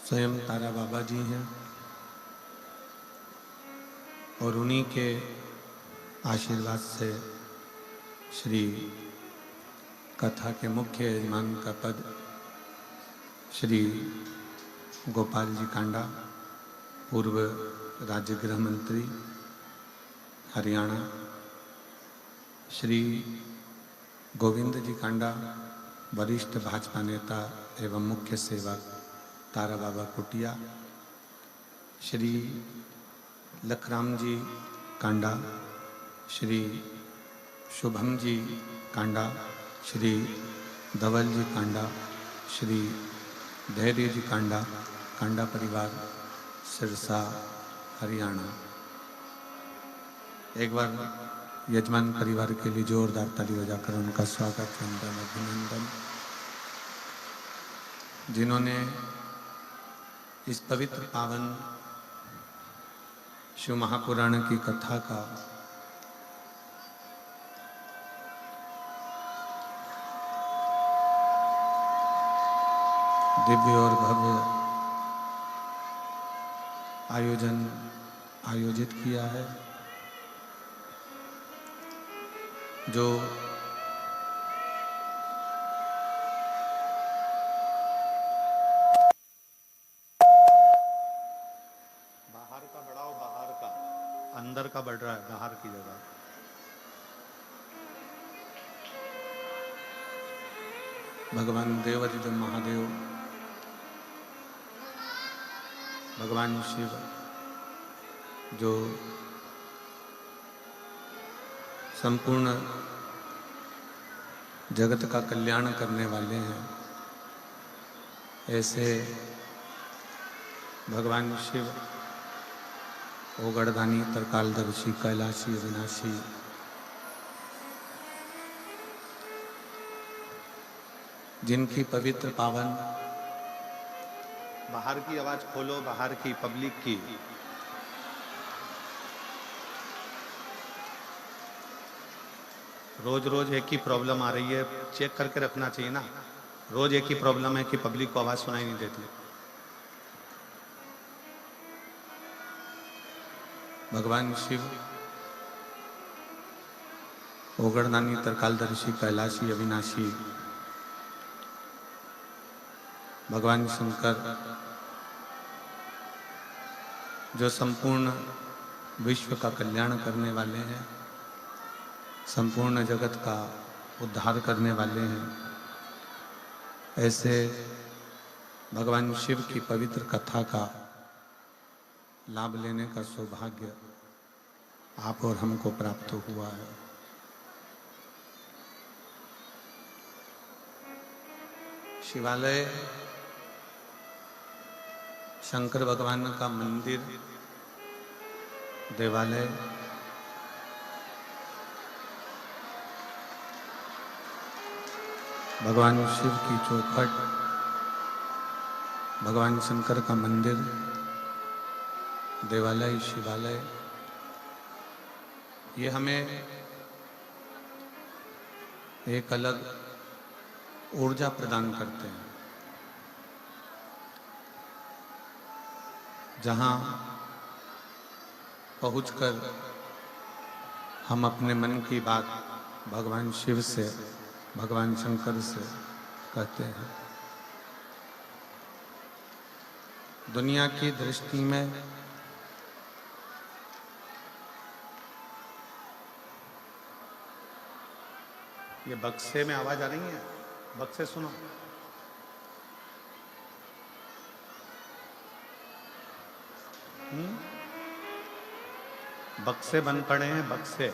स्वयं तारा बाबा जी हैं और उन्हीं के आशीर्वाद से श्री कथा के मुख्य यजमान का पद श्री गोपाल जी कांडा, पूर्व राज्य गृह मंत्री हरियाणा, श्री गोविंद जी कांडा, वरिष्ठ भाजपा नेता एवं मुख्य सेवक तारा बाबा कुटिया, श्री लखराम जी कांडा, श्री शुभम जी कांडा, श्री धवल जी कांडा, श्री धैर्य जी कांडा, कांडा परिवार सिरसा हरियाणा। एक बार यजमान परिवार के लिए जोरदार ताली बजाकर उनका स्वागत, वंदन, अभिनंदन। जिन्होंने इस पवित्र पावन शिव महापुराण की कथा का दिव्य और भव्य आयोजित किया है, जो बाहर का बढ़ाओ, बाहर का, अंदर का बढ़ रहा है, बाहर की जगह। भगवान देवाधिदेव महादेव, भगवान शिव जो संपूर्ण जगत का कल्याण करने वाले हैं, ऐसे भगवान शिव ओगड़दानी, तरकालदर्शी, कैलाशी, अविनाशी, जिनकी पवित्र पावन, बाहर की आवाज खोलो, बाहर की पब्लिक की, रोज रोज एक ही प्रॉब्लम आ रही है, चेक करके रखना चाहिए ना। रोज एक ही प्रॉब्लम है कि पब्लिक को आवाज सुनाई नहीं देती। भगवान शिव ओगड़दानी, तरकालदर्शी, कैलाशी, अविनाशी, भगवान शंकर जो संपूर्ण विश्व का कल्याण करने वाले हैं, संपूर्ण जगत का उद्धार करने वाले हैं, ऐसे भगवान शिव की पवित्र कथा का लाभ लेने का सौभाग्य आप और हमको प्राप्त हुआ है। शिवालय शंकर भगवान का मंदिर, देवालय, भगवान शिव की चौखट, भगवान शंकर का मंदिर, देवालय, शिवालय, ये हमें एक अलग ऊर्जा प्रदान करते हैं। जहाँ पहुंचकर हम अपने मन की बात भगवान शिव से, भगवान शंकर से कहते हैं। दुनिया की दृष्टि में ये बक्से में आवाज आ रही है, बक्से सुनो। बक्से बंद पड़े हैं, बक्से,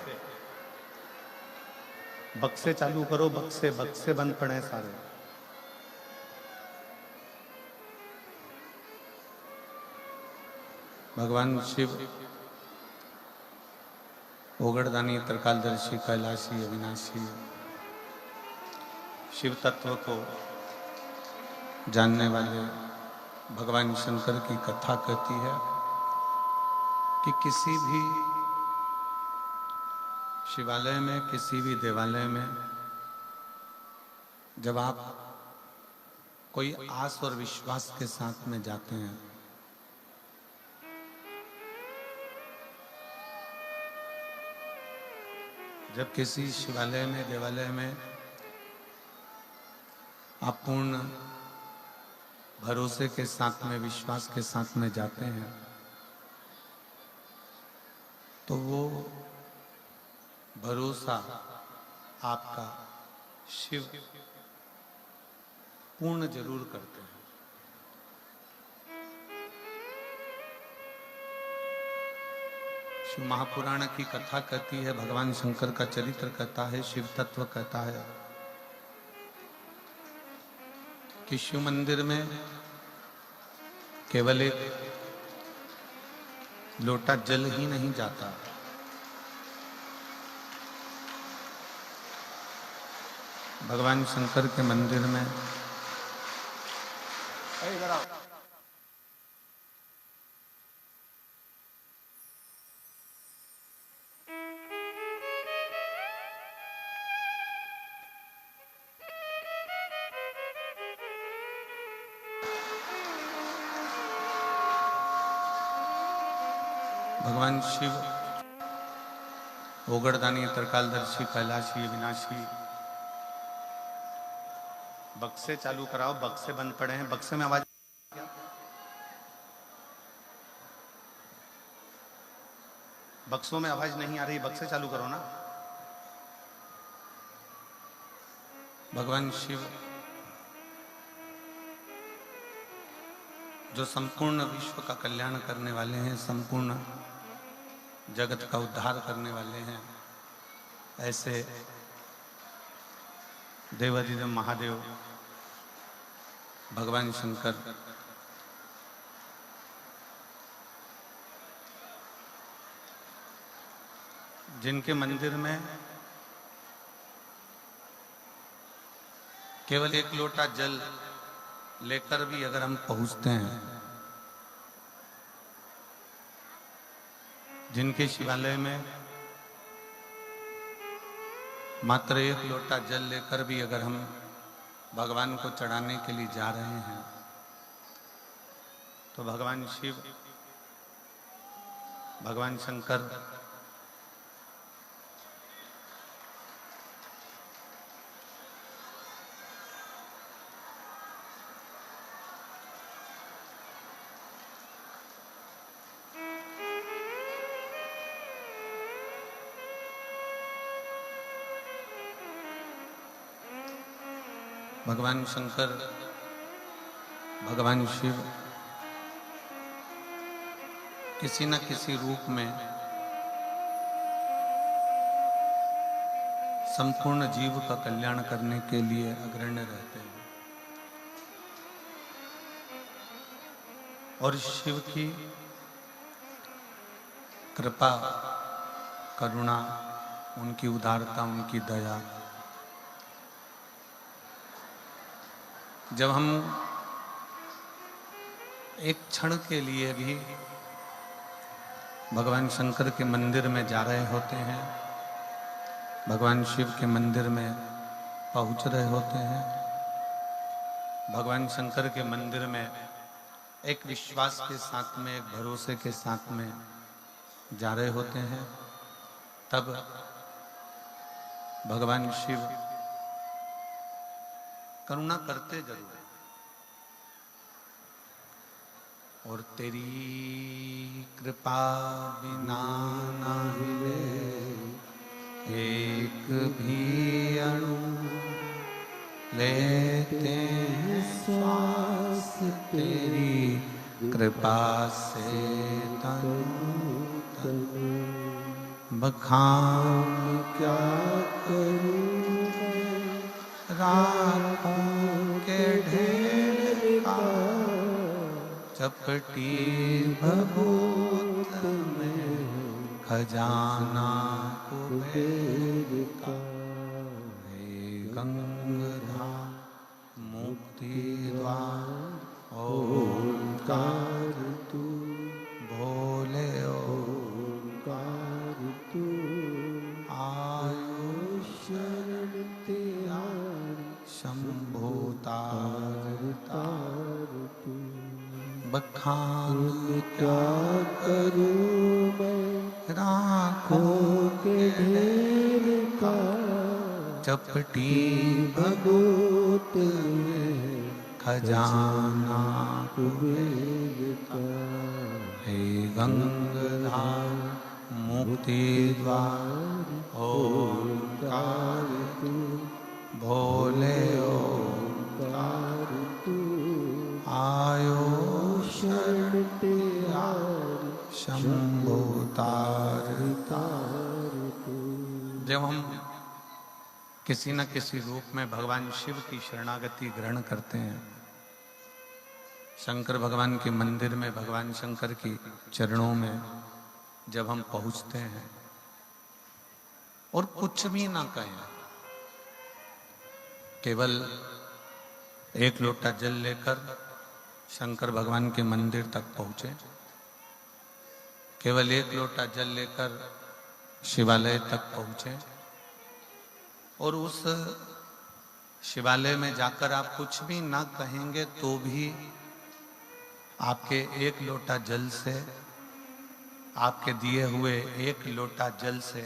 बक्से चालू करो, बक्से, बक्से बंद पड़े हैं सारे। भगवान शिव ओगड़दानी, तरकालदर्शी, कैलाशी, अविनाशी, शिव तत्व को जानने वाले भगवान शंकर की कथा कहती है कि किसी भी शिवालय में, किसी भी देवालय में जब आप कोई आस और विश्वास के साथ में जाते हैं। जब किसी शिवालय में, देवालय में आप पूर्ण भरोसे के साथ में, विश्वास के साथ में जाते हैं, तो वो भरोसा आपका शिव पूर्ण जरूर करते हैं। शिव महापुराण की कथा कहती है, भगवान शंकर का चरित्र कहता है, शिव तत्व कहता है कि शिव मंदिर में केवल एक लोटा जल ही नहीं जाता, भगवान शंकर के मंदिर में भगवान शिव ओगड़दानी, त्रिकालदर्शी, कैलाशी, विनाशी। बक्से चालू कराओ, बक्से बंद पड़े हैं। बक्से में आवाज, बक्सों में आवाज नहीं आ रही, बक्से चालू करो ना। भगवान शिव जो संपूर्ण विश्व का कल्याण करने वाले हैं, संपूर्ण जगत का उद्धार करने वाले हैं, ऐसे देवाधिदेव महादेव भगवान शंकर जिनके मंदिर में केवल एक लोटा जल लेकर भी अगर हम पहुंचते हैं, जिनके शिवालय में मात्र एक लोटा जल लेकर भी अगर हम भगवान को चढ़ाने के लिए जा रहे हैं, तो भगवान शिव, भगवान शंकर भगवान शंकर, भगवान शिव किसी न किसी रूप में संपूर्ण जीव का कल्याण करने के लिए अग्रणी रहते हैं। और शिव की कृपा, करुणा, उनकी उदारता, उनकी दया, जब हम एक क्षण के लिए भी भगवान शंकर के मंदिर में जा रहे होते हैं, भगवान शिव के मंदिर में पहुंच रहे होते हैं, भगवान शंकर के मंदिर में एक विश्वास के साथ में, एक भरोसे के साथ में जा रहे होते हैं, तब भगवान शिव करुणा करते जरूर है। और तेरी कृपा बिना ना हिले एक भी अणु, लेते हैं श्वास तेरी कृपा से तनु तनु। बखान क्या करूं राखों के ढेर का, चपटी भभूत में खजाना कुबेर का। हे गंगाधर मुक्ति द्वार ओंकार तू, भोले ओंकार तू, आयु शरण तेरा शंभो तार तार तू। बखान क्या करूं मैं राखों के ढेर का, चपटी भगोत में खजाना कुबेर का। हे गंगाधार मुक्ति द्वार ओंकार तू भोले ओंकार तू। आयो शरण तेरा शंभो तार तार तू। जब हम किसी न किसी रूप में भगवान शिव की शरणागति ग्रहण करते हैं, शंकर भगवान के मंदिर में भगवान शंकर की चरणों में जब हम पहुंचते हैं और कुछ भी ना कहें, केवल एक लोटा जल लेकर शंकर भगवान के मंदिर तक पहुंचे, केवल एक लोटा जल लेकर शिवालय तक पहुंचे और उस शिवालय में जाकर आप कुछ भी ना कहेंगे तो भी आपके एक लोटा जल से, आपके दिए हुए एक लोटा जल से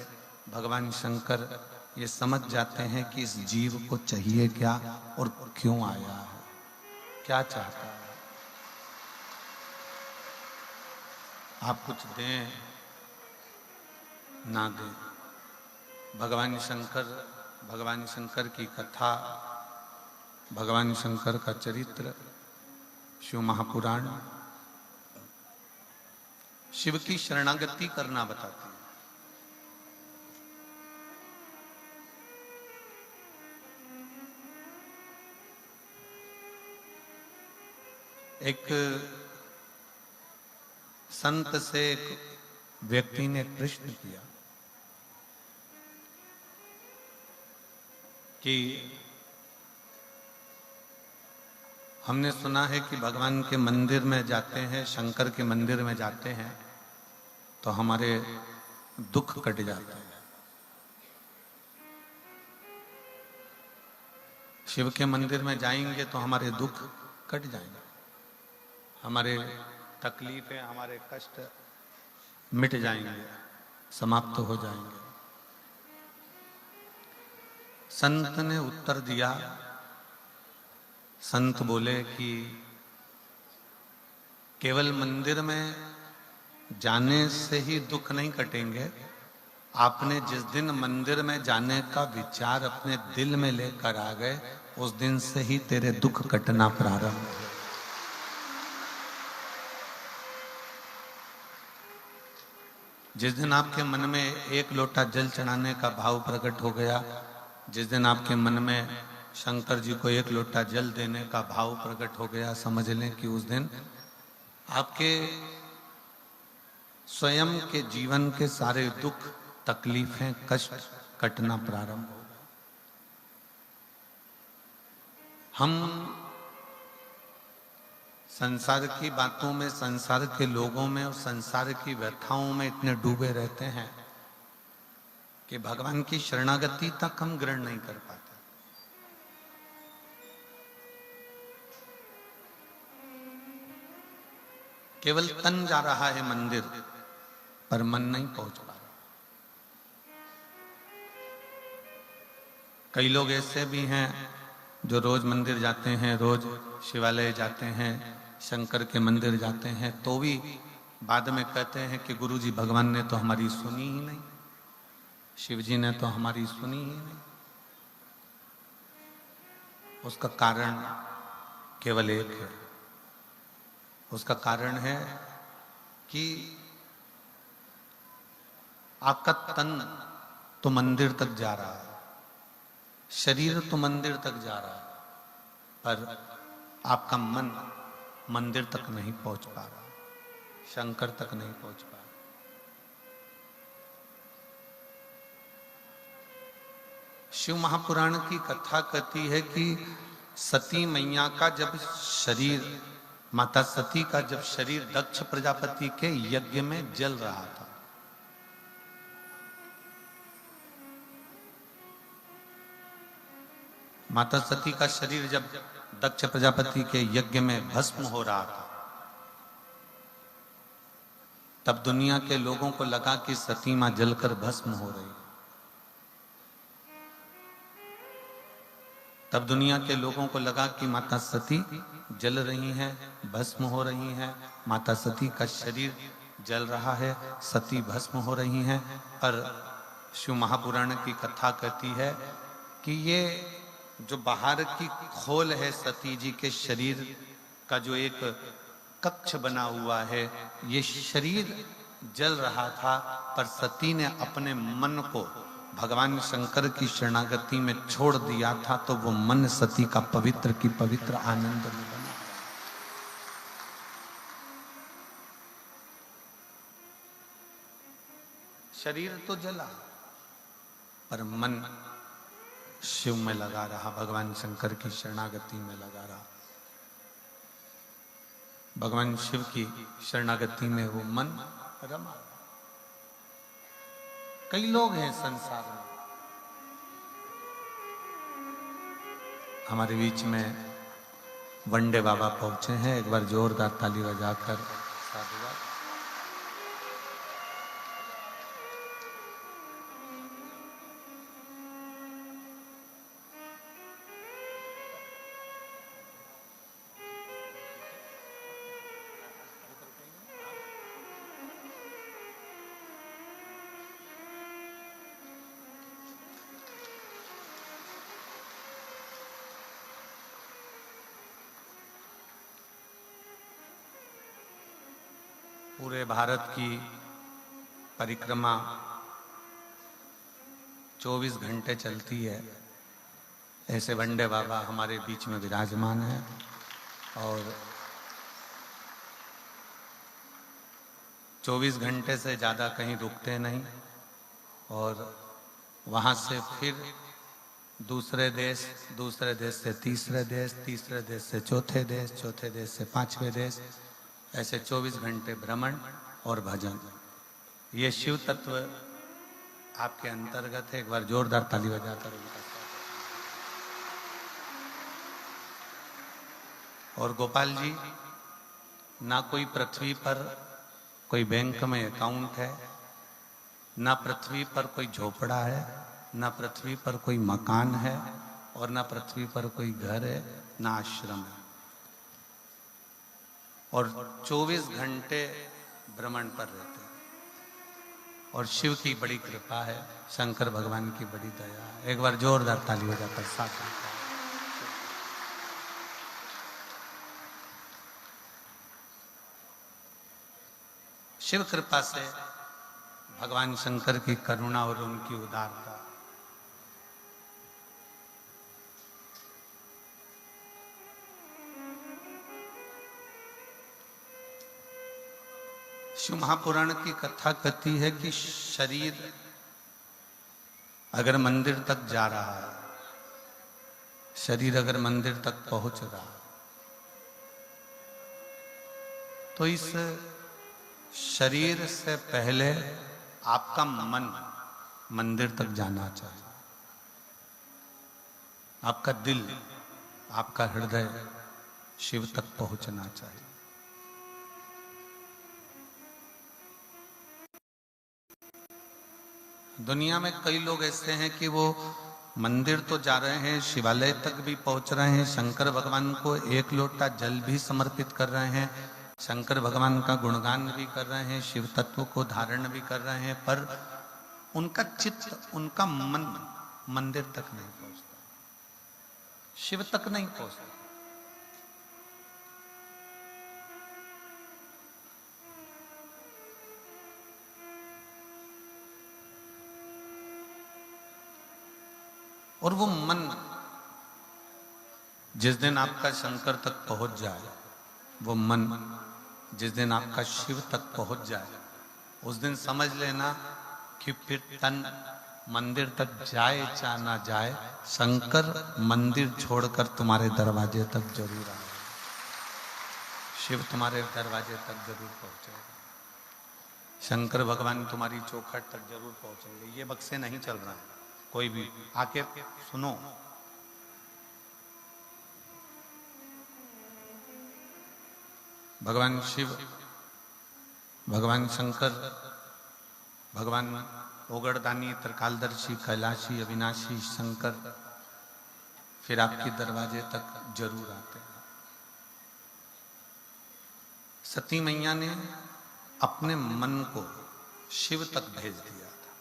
भगवान शंकर ये समझ जाते हैं कि इस जीव को चाहिए क्या और क्यों आया है, क्या चाहता है। आप कुछ दें ना दें, भगवान शंकर की कथा, भगवान शंकर का चरित्र, शिव महापुराण शिव की शरणागति करना बताते हैं। एक संत से एक व्यक्ति ने प्रश्न किया कि हमने सुना है कि भगवान के मंदिर में जाते हैं, शंकर के मंदिर में जाते हैं तो हमारे दुख कट जाते हैं। शिव के मंदिर में जाएंगे तो हमारे दुख कट जाएंगे, हमारे तकलीफें, हमारे कष्ट मिट जाएंगे, समाप्त हो जाएंगे। संत ने उत्तर दिया, संत बोले कि केवल मंदिर में जाने से ही दुख नहीं कटेंगे, आपने जिस दिन मंदिर में जाने का विचार अपने दिल में लेकर आ गए उस दिन से ही तेरे दुख कटना प्रारंभ हुए। जिस दिन आपके मन में एक लोटा जल चढ़ाने का भाव प्रकट हो गया, जिस दिन आपके मन में शंकर जी को एक लोटा जल देने का भाव प्रकट हो गया, समझ लें कि उस दिन आपके स्वयं के जीवन के सारे दुख, तकलीफें, कष्ट कटना प्रारंभ हो गए। हम संसार की बातों में, संसार के लोगों में और संसार की व्यथाओं में इतने डूबे रहते हैं कि भगवान की शरणागति तक हम ग्रहण नहीं कर पाते। केवल तन जा रहा है मंदिर पर मन नहीं पहुंच पा रहा। कई लोग ऐसे भी हैं जो रोज मंदिर जाते हैं, रोज शिवालय जाते हैं, शंकर के मंदिर जाते हैं, तो भी बाद में कहते हैं कि गुरुजी भगवान ने तो हमारी सुनी ही नहीं, शिव जी ने तो हमारी सुनी ही नहीं। उसका कारण केवल एक है, उसका कारण है कि आपका तन तो मंदिर तक जा रहा है, शरीर तो मंदिर तक जा रहा है, पर आपका मन मंदिर तक नहीं पहुंच पा रहा, शंकर तक नहीं पहुंच पा रहा। शिव महापुराण की कथा कहती है कि सती मैया का जब शरीर, माता सती का जब शरीर दक्ष प्रजापति के यज्ञ में जल रहा था, माता सती का शरीर जब दक्ष प्रजापति के यज्ञ में भस्म हो रहा था, तब दुनिया के लोगों को लगा कि सती मां जलकर भस्म हो रही। तब दुनिया के लोगों को लगा कि माता सती जल रही हैं, भस्म हो रही हैं, माता सती का शरीर जल रहा है, सती भस्म हो रही हैं। पर शिव महापुराण की कथा कहती है कि ये जो बाहर की खोल है सती जी के शरीर का, जो एक कक्ष बना हुआ है, ये शरीर जल रहा था, पर सती ने अपने मन को भगवान शंकर की शरणागति में छोड़ दिया था, तो वो मन सती का पवित्र की पवित्र आनंद में बना। शरीर तो जला पर मन शिव में लगा रहा, भगवान शंकर की शरणागति में लगा रहा। भगवान शिव की शरणागति में वो मन रमा। कई लोग हैं संसार में, हमारे बीच में वंडे बाबा पहुंचे हैं, एक बार जोरदार ताली बजाकर साधुवाद। पूरे भारत की परिक्रमा 24 घंटे चलती है, ऐसे वंडे बाबा हमारे बीच में विराजमान है और 24 घंटे से ज़्यादा कहीं रुकते नहीं, और वहाँ से फिर दूसरे देश से तीसरे देश, तीसरे देश से चौथे देश, चौथे देश से पांचवें देश, ऐसे 24 घंटे भ्रमण और भजन। ये शिव तत्व आपके अंतर्गत है। एक बार जोरदार ताली बजाकर उनका। और गोपाल जी, ना कोई पृथ्वी पर कोई बैंक में अकाउंट है, ना पृथ्वी पर कोई झोपड़ा है, ना पृथ्वी पर कोई मकान है, और ना पृथ्वी पर कोई घर है, ना आश्रम है, और 24 घंटे भ्रमण पर रहते हैं। और शिव की बड़ी कृपा है, शंकर भगवान की बड़ी दया है। एक बार जोरदार ताली बजाकर साथ में। शिव कृपा से, भगवान शंकर की करुणा और उनकी उदारता, शिव महापुराण की कथा कहती है कि शरीर अगर मंदिर तक जा रहा है, शरीर अगर मंदिर तक पहुंच रहा, तो इस शरीर से पहले आपका मन मंदिर तक जाना चाहिए। आपका दिल, आपका हृदय शिव तक पहुंचना चाहिए। दुनिया में कई लोग ऐसे हैं कि वो मंदिर तो जा रहे हैं, शिवालय तक भी पहुंच रहे हैं, शंकर भगवान को एक लोटा जल भी समर्पित कर रहे हैं, शंकर भगवान का गुणगान भी कर रहे हैं, शिव तत्व को धारण भी कर रहे हैं, पर उनका चित्त, उनका मन मंदिर तक नहीं पहुंचता, शिव तक नहीं पहुंचता। और वो मन जिस दिन आपका शंकर तक पहुंच जाए, वो मन जिस दिन आपका शिव तक पहुंच जाए, उस दिन समझ लेना कि फिर तन मंदिर तक जाए चाहे ना जाए, शंकर मंदिर छोड़कर तुम्हारे दरवाजे तक जरूर आए, शिव तुम्हारे दरवाजे तक जरूर पहुंचेगा, शंकर भगवान तुम्हारी चौखट तक जरूर पहुंचेंगे। ये बक्से नहीं चल रहा है, कोई भी आके सुनो। भगवान शिव, भगवान शंकर, भगवान ओगड़दानी, त्रिकालदर्शी, कैलाशी, अविनाशी शंकर फिर आपके दरवाजे तक जरूर आते हैं। सती मैया ने अपने मन को शिव तक भेज दिया था,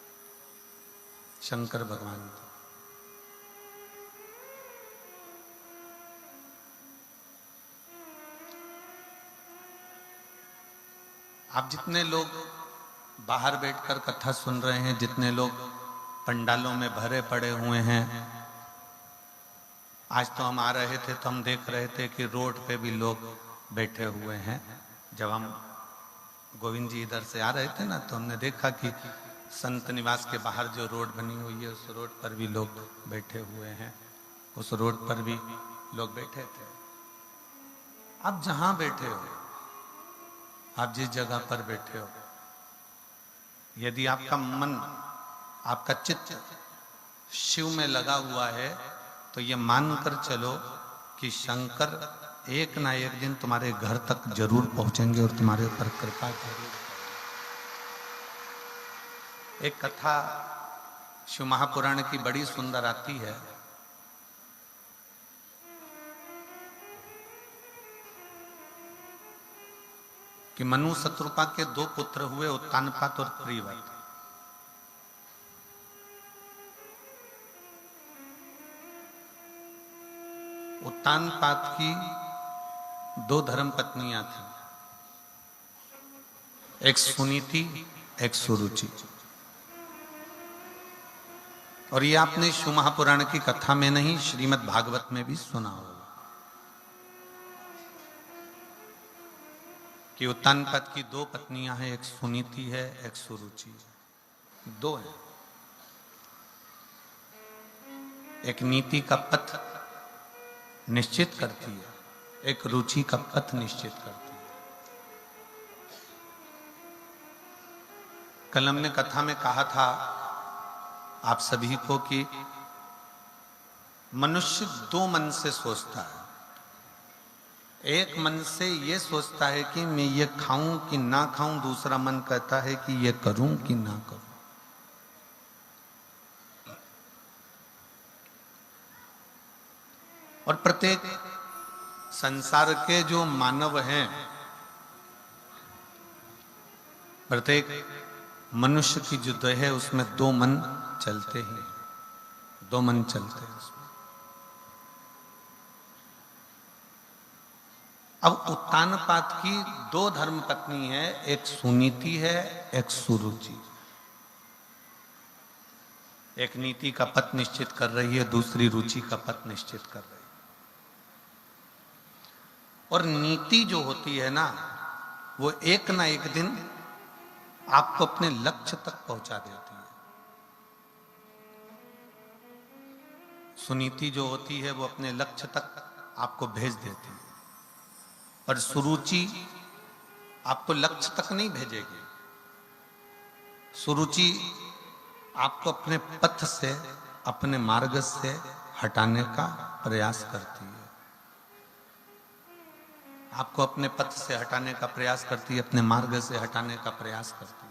शंकर भगवान को। आप जितने लोग बाहर बैठकर कथा सुन रहे हैं, जितने लोग पंडालों में भरे पड़े हुए हैं, आज तो हम आ रहे थे तो हम देख रहे थे कि रोड पे भी लोग बैठे हुए हैं। जब हम गोविंद जी इधर से आ रहे थे ना, तो हमने देखा कि संत निवास के बाहर जो रोड बनी हुई है, उस रोड पर भी लोग बैठे हुए हैं, उस रोड पर भी लोग बैठे थे। आप जहां बैठे हो, आप जिस जगह पर बैठे हो, यदि आपका मन, आपका चित्त शिव में लगा हुआ है, तो ये मानकर चलो कि शंकर एक ना एक दिन तुम्हारे घर तक जरूर पहुंचेंगे और तुम्हारे ऊपर कृपा करेंगे। एक कथा शिव महापुराण की बड़ी सुंदर आती है। कि मनु शत्रुपा के दो पुत्र हुए, उत्तानपाद और प्रियव्रत। उत्तानपाद की दो धर्म पत्नियां थी, एक सुनीति, एक सुरुचि। और ये आपने शिव महापुराण की कथा में नहीं, श्रीमद् भागवत में भी सुना होगा कि उत्तानपाद की दो पत्नियां हैं, एक सुनीति है, एक सुरुचि है, दो है। एक नीति का पथ निश्चित करती है, एक रुचि का पथ निश्चित करती है। कल हमने कथा में कहा था आप सभी को कि मनुष्य दो मन से सोचता है। एक मन से ये सोचता है कि मैं ये खाऊं कि ना खाऊं, दूसरा मन कहता है कि ये करूं कि ना करूं। और प्रत्येक संसार के जो मानव हैं, प्रत्येक मनुष्य की जो देह है उसमें दो मन चलते हैं, दो मन चलते हैं उसमें। अब उत्तानपाद की दो धर्म पत्नी है, एक सुनीति है, एक सुरुचि। एक नीति का पथ निश्चित कर रही है, दूसरी रुचि का पथ निश्चित कर रही है। और नीति जो होती है ना, वो एक ना एक दिन आपको अपने लक्ष्य तक पहुंचा देती है। सुनीति जो होती है वो अपने लक्ष्य तक आपको भेज देती है, और सुरुचि आपको लक्ष्य तक नहीं भेजेगी। सुरुचि आपको अपने पथ से, अपने मार्ग से हटाने का प्रयास करती है, आपको अपने पथ से हटाने का प्रयास करती है, अपने मार्ग से हटाने का प्रयास करती है।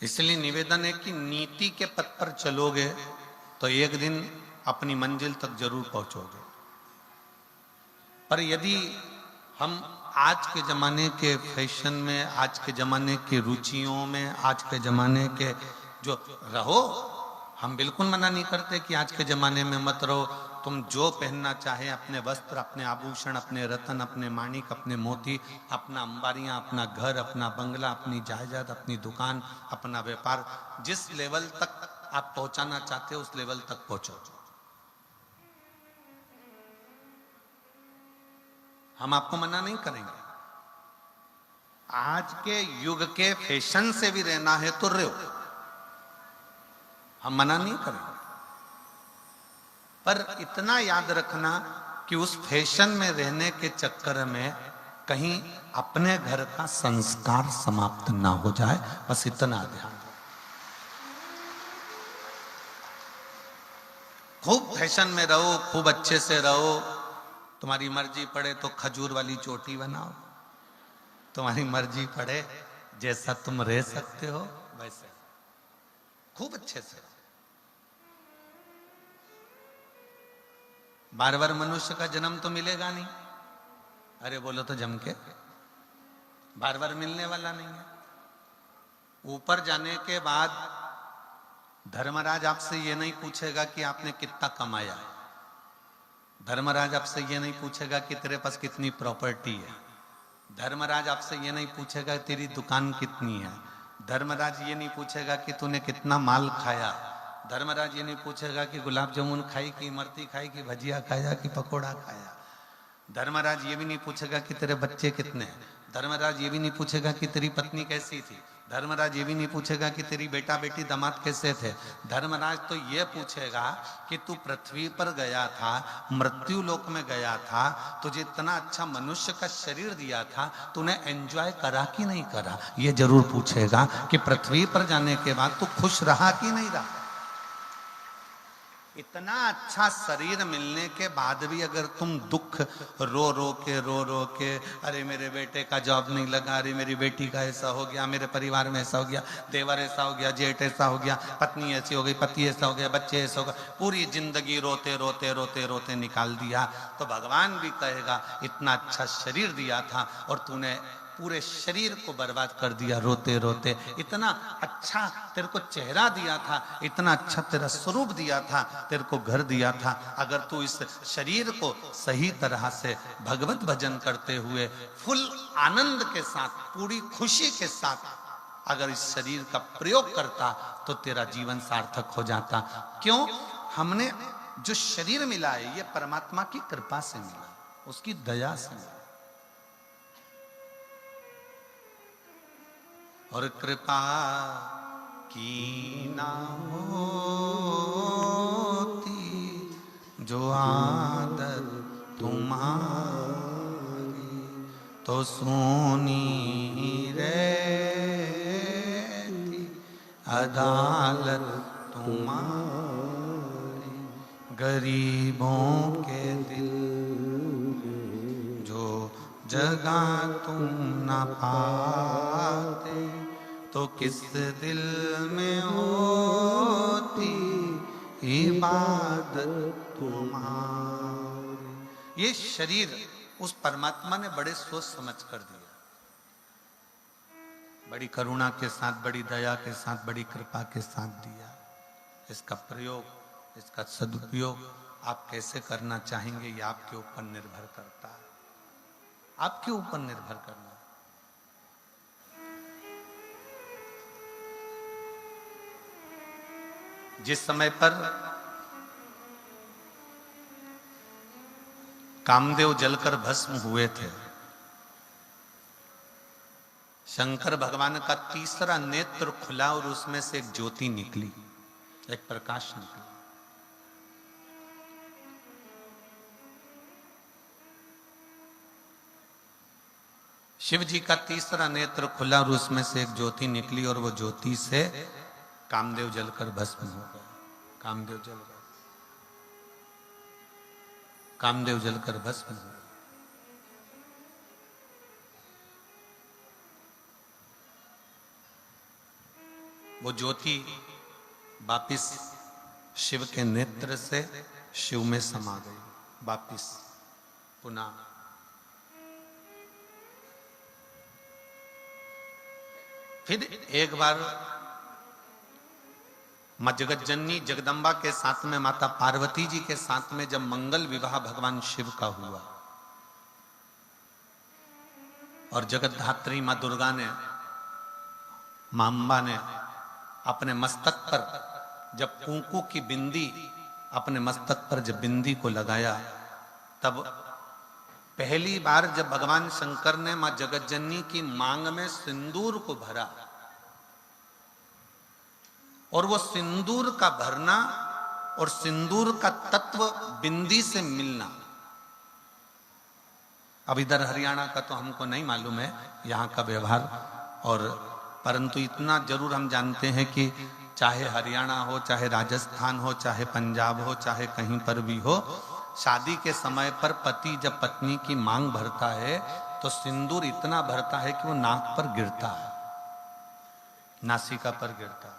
इसलिए निवेदन है कि नीति के पथ पर चलोगे तो एक दिन अपनी मंजिल तक जरूर पहुंचोगे। पर यदि हम आज के जमाने के फैशन में, आज के जमाने की रुचियों में, आज के जमाने के जो रहो, हम बिल्कुल मना नहीं करते कि आज के जमाने में मत रहो। तुम जो पहनना चाहे, अपने वस्त्र, अपने आभूषण, अपने रतन, अपने माणिक, अपने मोती, अपना अंबारियां, अपना घर, अपना बंगला, अपनी जायदाद, अपनी दुकान, अपना व्यापार, जिस लेवल तक आप पहुंचाना चाहते हो उस लेवल तक पहुंचो। हम आपको मना नहीं करेंगे। आज के युग के फैशन से भी रहना है तो रहो, हम मना नहीं करेंगे। पर इतना याद रखना कि उस फैशन में रहने के चक्कर में कहीं अपने घर का संस्कार समाप्त ना हो जाए, बस इतना ध्यान रखो। खूब फैशन में रहो, खूब अच्छे से रहो, तुम्हारी मर्जी पड़े तो खजूर वाली चोटी बनाओ, तुम्हारी मर्जी पड़े जैसा तुम रह सकते हो वैसे खूब अच्छे से। बार बार मनुष्य का जन्म तो मिलेगा नहीं, अरे बोलो तो जम के, बार बार मिलने वाला नहीं है। ऊपर जाने के बाद धर्मराज आपसे ये नहीं पूछेगा कि आपने कितना कमाया, धर्मराज आपसे ये नहीं पूछेगा कि तेरे पास कितनी प्रॉपर्टी है, धर्मराज आपसे ये नहीं पूछेगा तेरी दुकान कितनी है, धर्मराज ये नहीं पूछेगा कि तूने कितना माल खाया, धर्मराज ये नहीं पूछेगा कि गुलाब जामुन खाई कि इमरती खाई कि भजिया खाया कि पकोड़ा खाया, धर्मराज ये भी नहीं पूछेगा कि तेरे बच्चे कितने हैं, धर्मराज ये भी नहीं पूछेगा कि तेरी पत्नी कैसी थी, धर्मराज ये भी नहीं पूछेगा कि तेरी बेटा बेटी दामाद कैसे थे। धर्मराज तो ये पूछेगा कि तू पृथ्वी पर गया था, मृत्यु लोक में गया था, तुझे इतना अच्छा मनुष्य का शरीर दिया था, तूने एंजॉय करा कि नहीं करा, ये जरूर पूछेगा कि पृथ्वी पर जाने के बाद तू खुश रहा कि नहीं रहा। इतना अच्छा शरीर मिलने के बाद भी अगर तुम दुख रो रो के अरे मेरे बेटे का जॉब नहीं लगा, अरे मेरी बेटी का ऐसा हो गया, मेरे परिवार में ऐसा हो गया, देवर ऐसा हो गया, जेठ ऐसा हो गया, पत्नी ऐसी हो गई, पति ऐसा हो गया, बच्चे ऐसा हो गए, पूरी जिंदगी रोते रोते रोते रोते निकाल दिया, तो भगवान भी कहेगा इतना अच्छा शरीर दिया था और तूने पूरे शरीर को बर्बाद कर दिया रोते रोते। इतना अच्छा तेरे को चेहरा दिया था, इतना अच्छा तेरा स्वरूप दिया था, तेरे को घर दिया था, अगर तू इस शरीर को सही तरह से भगवत भजन करते हुए फुल आनंद के साथ, पूरी खुशी के साथ अगर इस शरीर का प्रयोग करता तो तेरा जीवन सार्थक हो जाता। क्यों? हमने जो शरीर मिला है ये परमात्मा की कृपा से मिला, उसकी दया से मिला, और कृपा की ना होती जो आदत तुम्हारी तो सोनी रहती अदालत तुम्हारी, गरीबों के दिल जो जगा तुम न पाते तो किस दिल में होती इबादत तुम्हारी। ये शरीर उस परमात्मा ने बड़े सोच समझ कर दिया, बड़ी करुणा के साथ, बड़ी दया के साथ, बड़ी कृपा के साथ दिया। इसका प्रयोग, इसका सदुपयोग आप कैसे करना चाहेंगे ये आपके ऊपर निर्भर करता है, आपके ऊपर निर्भर करना। जिस समय पर कामदेव जलकर भस्म हुए थे, शंकर भगवान का तीसरा नेत्र खुला और उसमें से एक ज्योति निकली, एक प्रकाश निकला। शिव जी का तीसरा नेत्र खुला और उसमें से एक ज्योति निकली और वो ज्योति से कामदेव जलकर भस्म हो गए। कामदेव जल गए, कामदेव जलकर भस्म हो गए। वो ज्योति वापिस शिव के नेत्र से शिव में समा गई, वापिस पुनः। फिर एक बार मां जगतजननी जगदम्बा के साथ में, माता पार्वती जी के साथ में जब मंगल विवाह भगवान शिव का हुआ और जगतधात्री मां दुर्गा ने, मां अम्बा ने अपने मस्तक पर जब कुंकू की बिंदी अपने मस्तक पर जब बिंदी को लगाया, तब पहली बार जब भगवान शंकर ने मां जगतजननी की मांग में सिंदूर को भरा और वो सिंदूर का भरना और सिंदूर का तत्व बिंदी से मिलना, अब इधर हरियाणा का तो हमको नहीं मालूम है यहाँ का व्यवहार, और परंतु इतना जरूर हम जानते हैं कि चाहे हरियाणा हो, चाहे राजस्थान हो, चाहे पंजाब हो, चाहे कहीं पर भी हो, शादी के समय पर पति जब पत्नी की मांग भरता है तो सिंदूर इतना भरता है कि वो नाक पर गिरता है, नासिका पर गिरता है।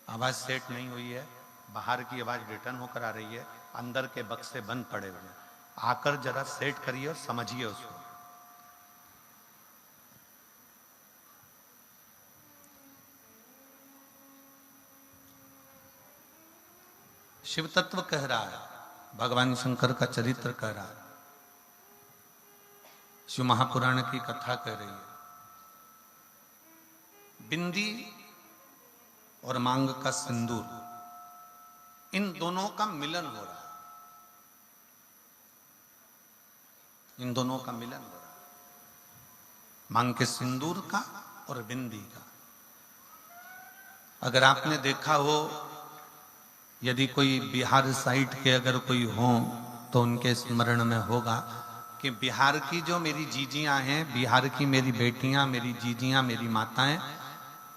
आवाज सेट नहीं हुई है, बाहर की आवाज रिटर्न होकर आ रही है, अंदर के बक्से बंद पड़े हुए हैं। आकर जरा सेट करिए और समझिए उसको। शिव तत्व कह रहा है, भगवान शंकर का चरित्र कह रहा है, शिव महापुराण की कथा कह रही है। बिंदी और मांग का सिंदूर, इन दोनों का मिलन हो रहा है, इन दोनों का मिलन हो रहा है, मांग के सिंदूर का और बिंदी का। अगर आपने देखा हो, यदि कोई बिहार साइड के अगर कोई हो तो उनके स्मरण में होगा कि बिहार की जो मेरी जीजियां हैं, बिहार की मेरी बेटियां, मेरी जीजियां, मेरी माताएं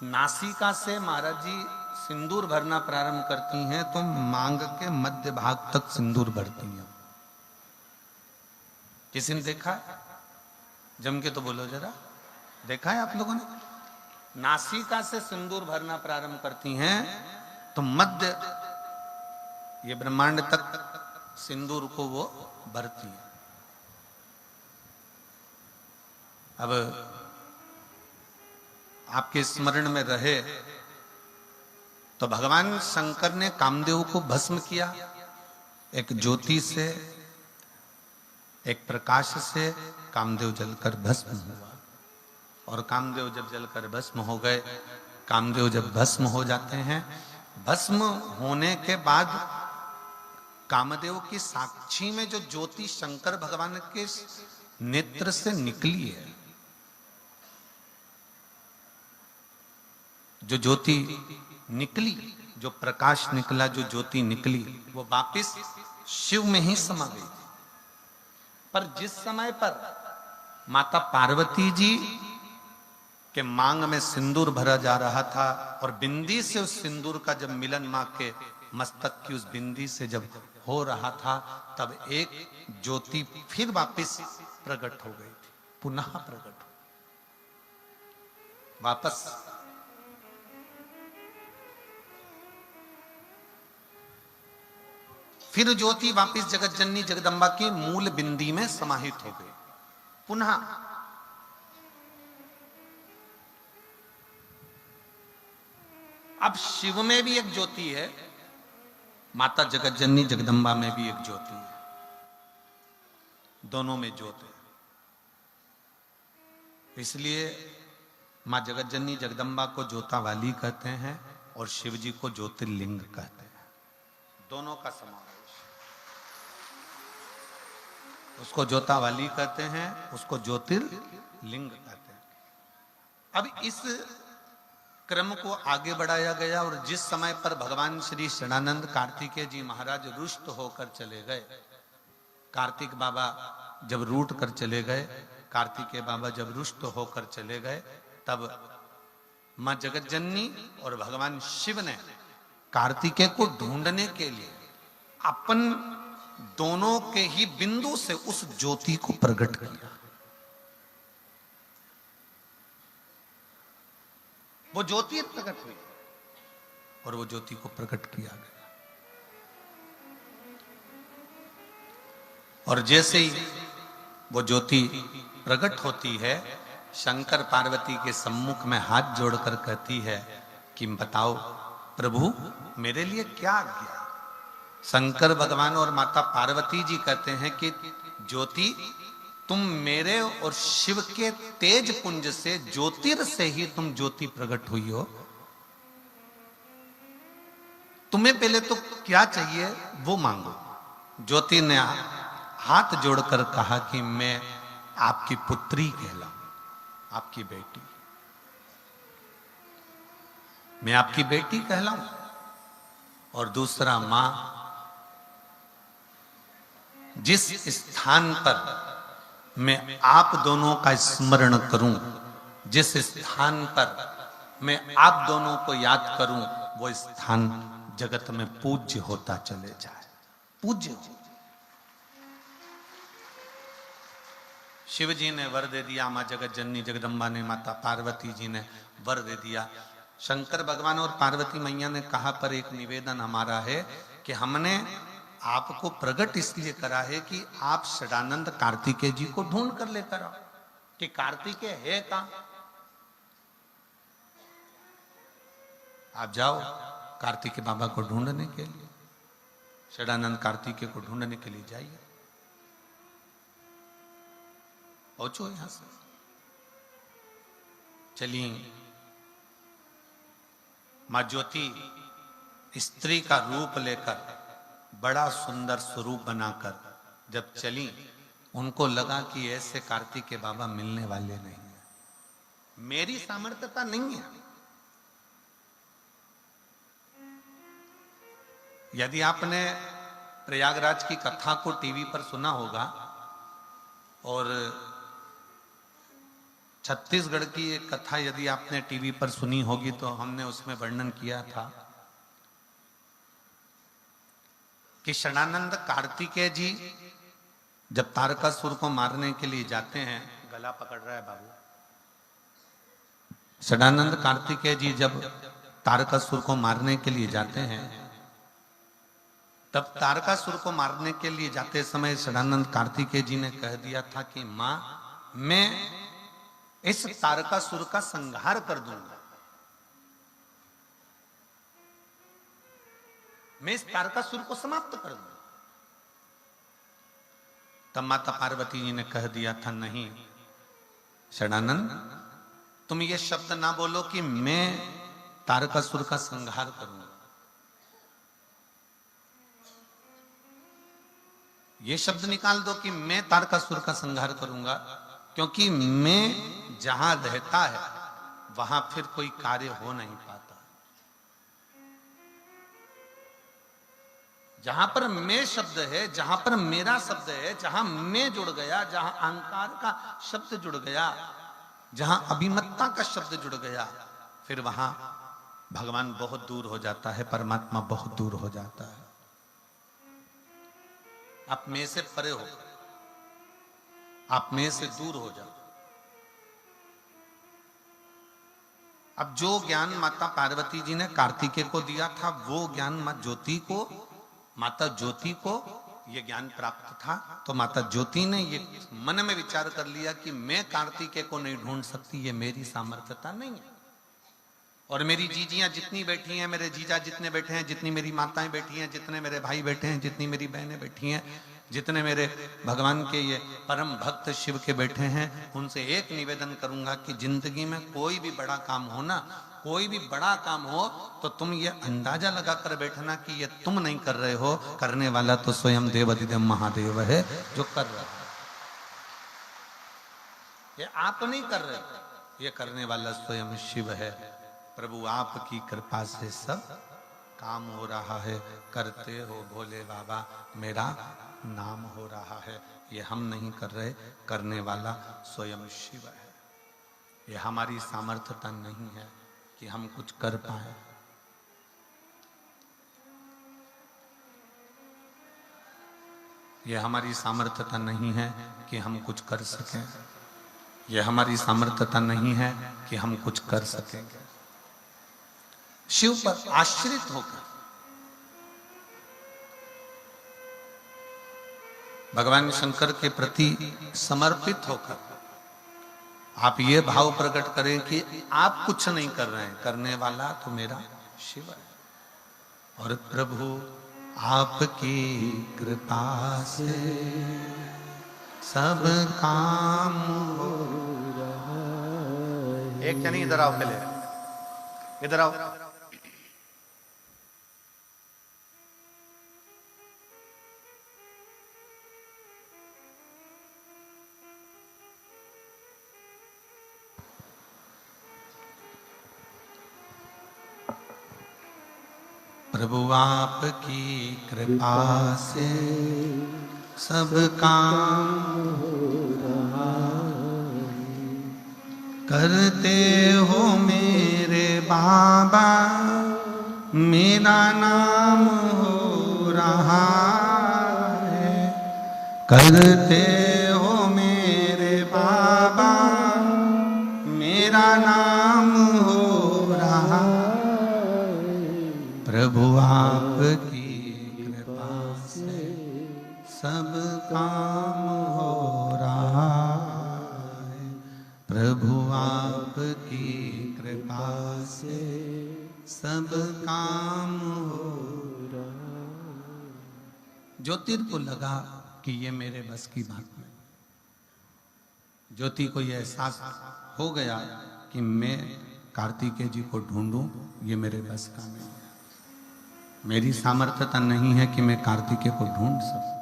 नासिका से महाराज जी सिंदूर भरना प्रारंभ करती हैं तो मांग के मध्य भाग तक सिंदूर भरती हैं। किसी ने देखा है? जम के तो बोलो जरा, देखा है आप लोगों ने? नासिका से सिंदूर भरना प्रारंभ करती हैं तो मध्य ये ब्रह्मांड तक सिंदूर को वो भरती है। अब आपके स्मरण में रहे तो भगवान शंकर ने कामदेव को भस्म किया, एक ज्योति से, एक प्रकाश से कामदेव जलकर भस्म हुआ। और कामदेव जब जलकर भस्म हो गए, कामदेव जब भस्म हो जाते हैं, भस्म होने के बाद कामदेव की साक्षी में जो ज्योति शंकर भगवान के नेत्र से निकली है, जो ज्योति निकली, जो प्रकाश निकला, जो ज्योति निकली, वो वापिस शिव में ही समा गई थी। पर जिस समय पर माता पार्वती जी के मांग में सिंदूर भरा जा रहा था और बिंदी से उस सिंदूर का जब मिलन मां के मस्तक की उस बिंदी से जब हो रहा था, तब एक ज्योति फिर वापस प्रकट हो गई थी, पुनः प्रकट हो, वापस। फिर ज्योति वापस जगत जननी जगदम्बा की मूल बिंदी में समाहित हो गई पुनः। अब शिव में भी एक ज्योति है, माता जगत जननी जगदम्बा में भी एक ज्योति है, दोनों में ज्योत है। इसलिए मां जगत जननी जगदम्बा को ज्योता वाली कहते हैं और शिव जी को ज्योतिर्लिंग कहते हैं, दोनों का समावेश। उसको ज्योता वाली कहते हैं, उसको ज्योतिर्लिंग कहते हैं। अब इस क्रम को आगे बढ़ाया गया और जिस समय पर भगवान श्री शरणानंद कार्तिकेय जी महाराज रुष्ट होकर चले गए, कार्तिक बाबा जब रूठ कर चले गए, कार्तिकेय बाबा जब रुष्ट होकर चले गए, तब मां जगत जननी और भगवान शिव ने कार्तिकेय को ढूंढने के लिए अपन दोनों के ही बिंदु से उस ज्योति को प्रकट किया। वो ज्योति प्रकट हुई और वो ज्योति को प्रकट किया गया। और जैसे ही वो ज्योति प्रकट होती है, शंकर पार्वती के सम्मुख में हाथ जोड़कर कहती है कि बताओ प्रभु मेरे लिए क्या आज्ञा। शंकर भगवान और माता पार्वती जी कहते हैं कि ज्योति तुम मेरे और शिव के तेज पुंज से, ज्योतिर से ही तुम ज्योति प्रकट हुई हो। तुम्हें पहले तो क्या चाहिए वो मांगो। ज्योति ने हाथ जोड़कर कहा कि मैं आपकी पुत्री कहलाऊं, आपकी बेटी, मैं आपकी बेटी कहलाऊं। और दूसरा, मां जिस स्थान पर मैं आप दोनों का स्मरण करूं, जिस स्थान पर मैं आप दोनों को याद करूं, वो स्थान जगत में पूज्य होता चले जाए, पूज्य हो। शिव जी ने वर दे दिया, माँ जगत जननी जगदम्बा ने, माता पार्वती जी ने वर दे दिया। शंकर भगवान और पार्वती मैया ने कहा, पर एक निवेदन हमारा है कि हमने आपको प्रकट इसलिए करा है कि आप षडानंद कार्तिकेय जी को ढूंढ कर लेकर आओ, कि कार्तिकेय है कहां। आप जाओ कार्तिकेय बाबा को ढूंढने के लिए, षडानंद कार्तिकेय को ढूंढने के लिए जाइए, पहुंचो यहां से। चलिए, मां ज्योति स्त्री का रूप लेकर, बड़ा सुंदर स्वरूप बनाकर जब चली, उनको लगा कि ऐसे कार्तिकेय बाबा मिलने वाले नहीं है, मेरी सामर्थ्यता नहीं है। यदि आपने प्रयागराज की कथा को टीवी पर सुना होगा और छत्तीसगढ़ की एक कथा यदि आपने टीवी पर सुनी होगी, तो हमने उसमें वर्णन किया था कि षडानंद कार्तिकेय जी जब तारकासुर को मारने के लिए जाते हैं, गला पकड़ रहा है बाबू। षडानंद कार्तिकेय जी जब तारकासुर को मारने के लिए जाते हैं, तब तारकासुर को मारने के लिए जाते समय षडानंद कार्तिकेय जी ने कह दिया था कि मां, मैं इस तारकासुर का संहार कर दूंगा, मैं इस तारकासुर को समाप्त कर दूंगा। तब माता पार्वती जी ने कह दिया था, नहीं षडानंद, तुम ये शब्द ना बोलो कि मैं तारकासुर का संहार करूंगा। ये शब्द निकाल दो कि मैं तारकासुर का संहार करूंगा, क्योंकि मैं जहां रहता है वहां फिर कोई कार्य हो नहीं पाता। जहां पर मैं शब्द है, जहां पर मेरा शब्द है, जहां मैं जुड़ गया, जहां अहंकार का शब्द जुड़ गया, जहां अभिमत्ता का शब्द जुड़ गया, फिर वहां भगवान बहुत दूर हो जाता है, परमात्मा बहुत दूर हो जाता है। आप में से परे हो, आप में से दूर हो जाओ। अब जो ज्ञान माता पार्वती जी ने कार्तिकेय को दिया था, वो ज्ञान माता ज्योति को ये ज्ञान प्राप्त था। तो माता ज्योति ने ये मन में विचार कर लिया कि मैं कार्तिकेय को नहीं ढूंढ सकती, ये मेरी सामर्थ्यता नहीं है। और मेरी जीजियां जितनी बैठी हैं, मेरे जीजा जितने बैठे हैं, जितनी मेरी माताएं बैठी हैं, जितने मेरे भाई बैठे हैं, जितनी मेरी बहनें बैठी हैं, जितने मेरे भगवान के ये परम भक्त शिव के बैठे हैं, उनसे एक निवेदन करूंगा कि जिंदगी में कोई भी बड़ा काम हो ना, कोई भी बड़ा काम हो, तो तुम ये अंदाजा लगाकर बैठना कि ये तुम नहीं कर रहे हो, करने वाला तो स्वयं देवाधिदेव महादेव है जो कर रहा है। ये आप नहीं कर रहे, ये करने वाला स्वयं शिव है। प्रभु आपकी कृपा से सब काम हो रहा है, करते हो भोले बाबा, मेरा नाम हो रहा है। ये हम नहीं कर रहे, करने वाला स्वयं शिव है। ये हमारी सामर्थ्यता नहीं है कि हम कुछ कर पाए। ये हमारी सामर्थ्यता नहीं है कि हम कुछ कर सकें। ये हमारी सामर्थ्यता नहीं है कि हम कुछ कर सकेंगे। शिव पर आश्रित होकर, भगवान शंकर के प्रति समर्पित होकर आप ये भाव प्रकट करें कि आप कुछ नहीं कर रहे हैं, करने वाला तो मेरा शिव है। और प्रभु आपकी कृपा से सब काम हो रहा है। एक जनी इधर आओ, पहले इधर आओ। प्रभु आपकी कृपा से सब काम हो रहा है, करते हो मेरे बाबा मेरा नाम हो रहा है, करते हो मेरे बाबा मेरा नाम हो रहा है, प्रभु आपकी कृपा से सब काम हो रहा है, प्रभु आपकी कृपा से सब काम हो रहा। ज्योति को लगा कि ये मेरे बस की बात नहीं। ज्योति को यह एहसास हो गया कि मैं कार्तिकेय जी को ढूंढूं, ये मेरे बस का नहीं है। मेरी सामर्थ्यता नहीं है कि मैं कार्तिकेय को ढूंढ सकूं।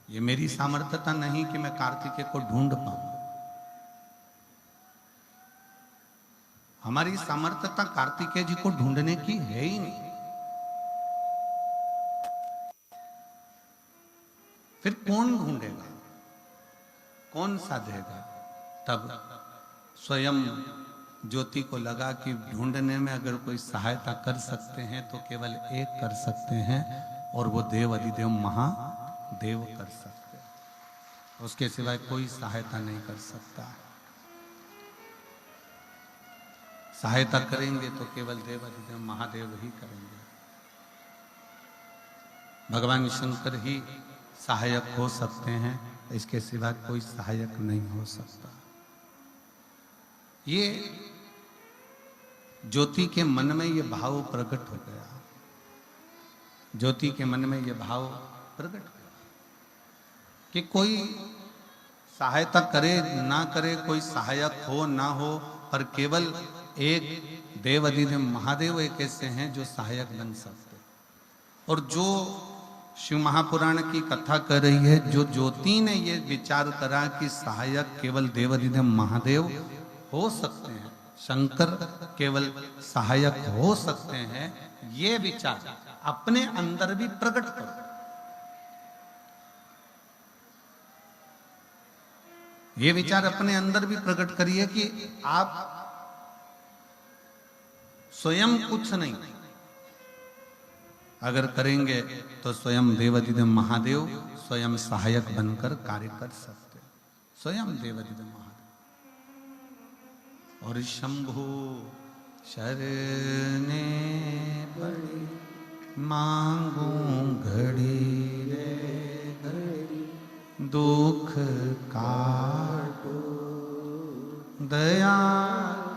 ये मेरी सामर्थ्यता नहीं कि मैं कार्तिकेय को ढूंढ पाऊं। हमारी सामर्थ्यता कार्तिकेय जी को ढूंढने की है ही नहीं। फिर कौन ढूंढेगा, कौन साधेगा? तब स्वयं ज्योति को लगा कि ढूंढने में अगर कोई सहायता कर सकते हैं तो केवल एक कर सकते हैं, और वो देव अधिदेव महादेव कर सकते हैं। उसके सिवाय कोई सहायता नहीं कर सकता है। सहायता करेंगे तो केवल देव अधिदेव महादेव ही करेंगे। भगवान शंकर ही सहायक हो सकते हैं, इसके सिवा कोई सहायक नहीं हो सकता। ये ज्योति के मन में ये भाव प्रकट हो गया। ज्योति के मन में ये भाव प्रकट हुआ कि कोई सहायता करे ना करे, कोई सहायक हो ना हो, पर केवल एक देव अधिदेव महादेव एक ऐसे हैं जो सहायक बन सकते। और जो शिव महापुराण की कथा कर रही है, जो ज्योति ने ये विचार करा कि सहायक केवल देव अधिदेव महादेव हो सकते हैं, शंकर केवल सहायक हो सकते हैं, ये विचार अपने अंदर भी प्रकट करो। ये विचार अपने अंदर भी प्रकट करिए कि आप स्वयं कुछ नहीं, अगर करेंगे तो स्वयं देव अधिदेव महादेव स्वयं सहायक बनकर कार्य कर सकते, स्वयं देव अधिदेव महादेव। और शंभु शरणे पड़ी मांगू घड़ी रे घड़ी, दुख काटो दया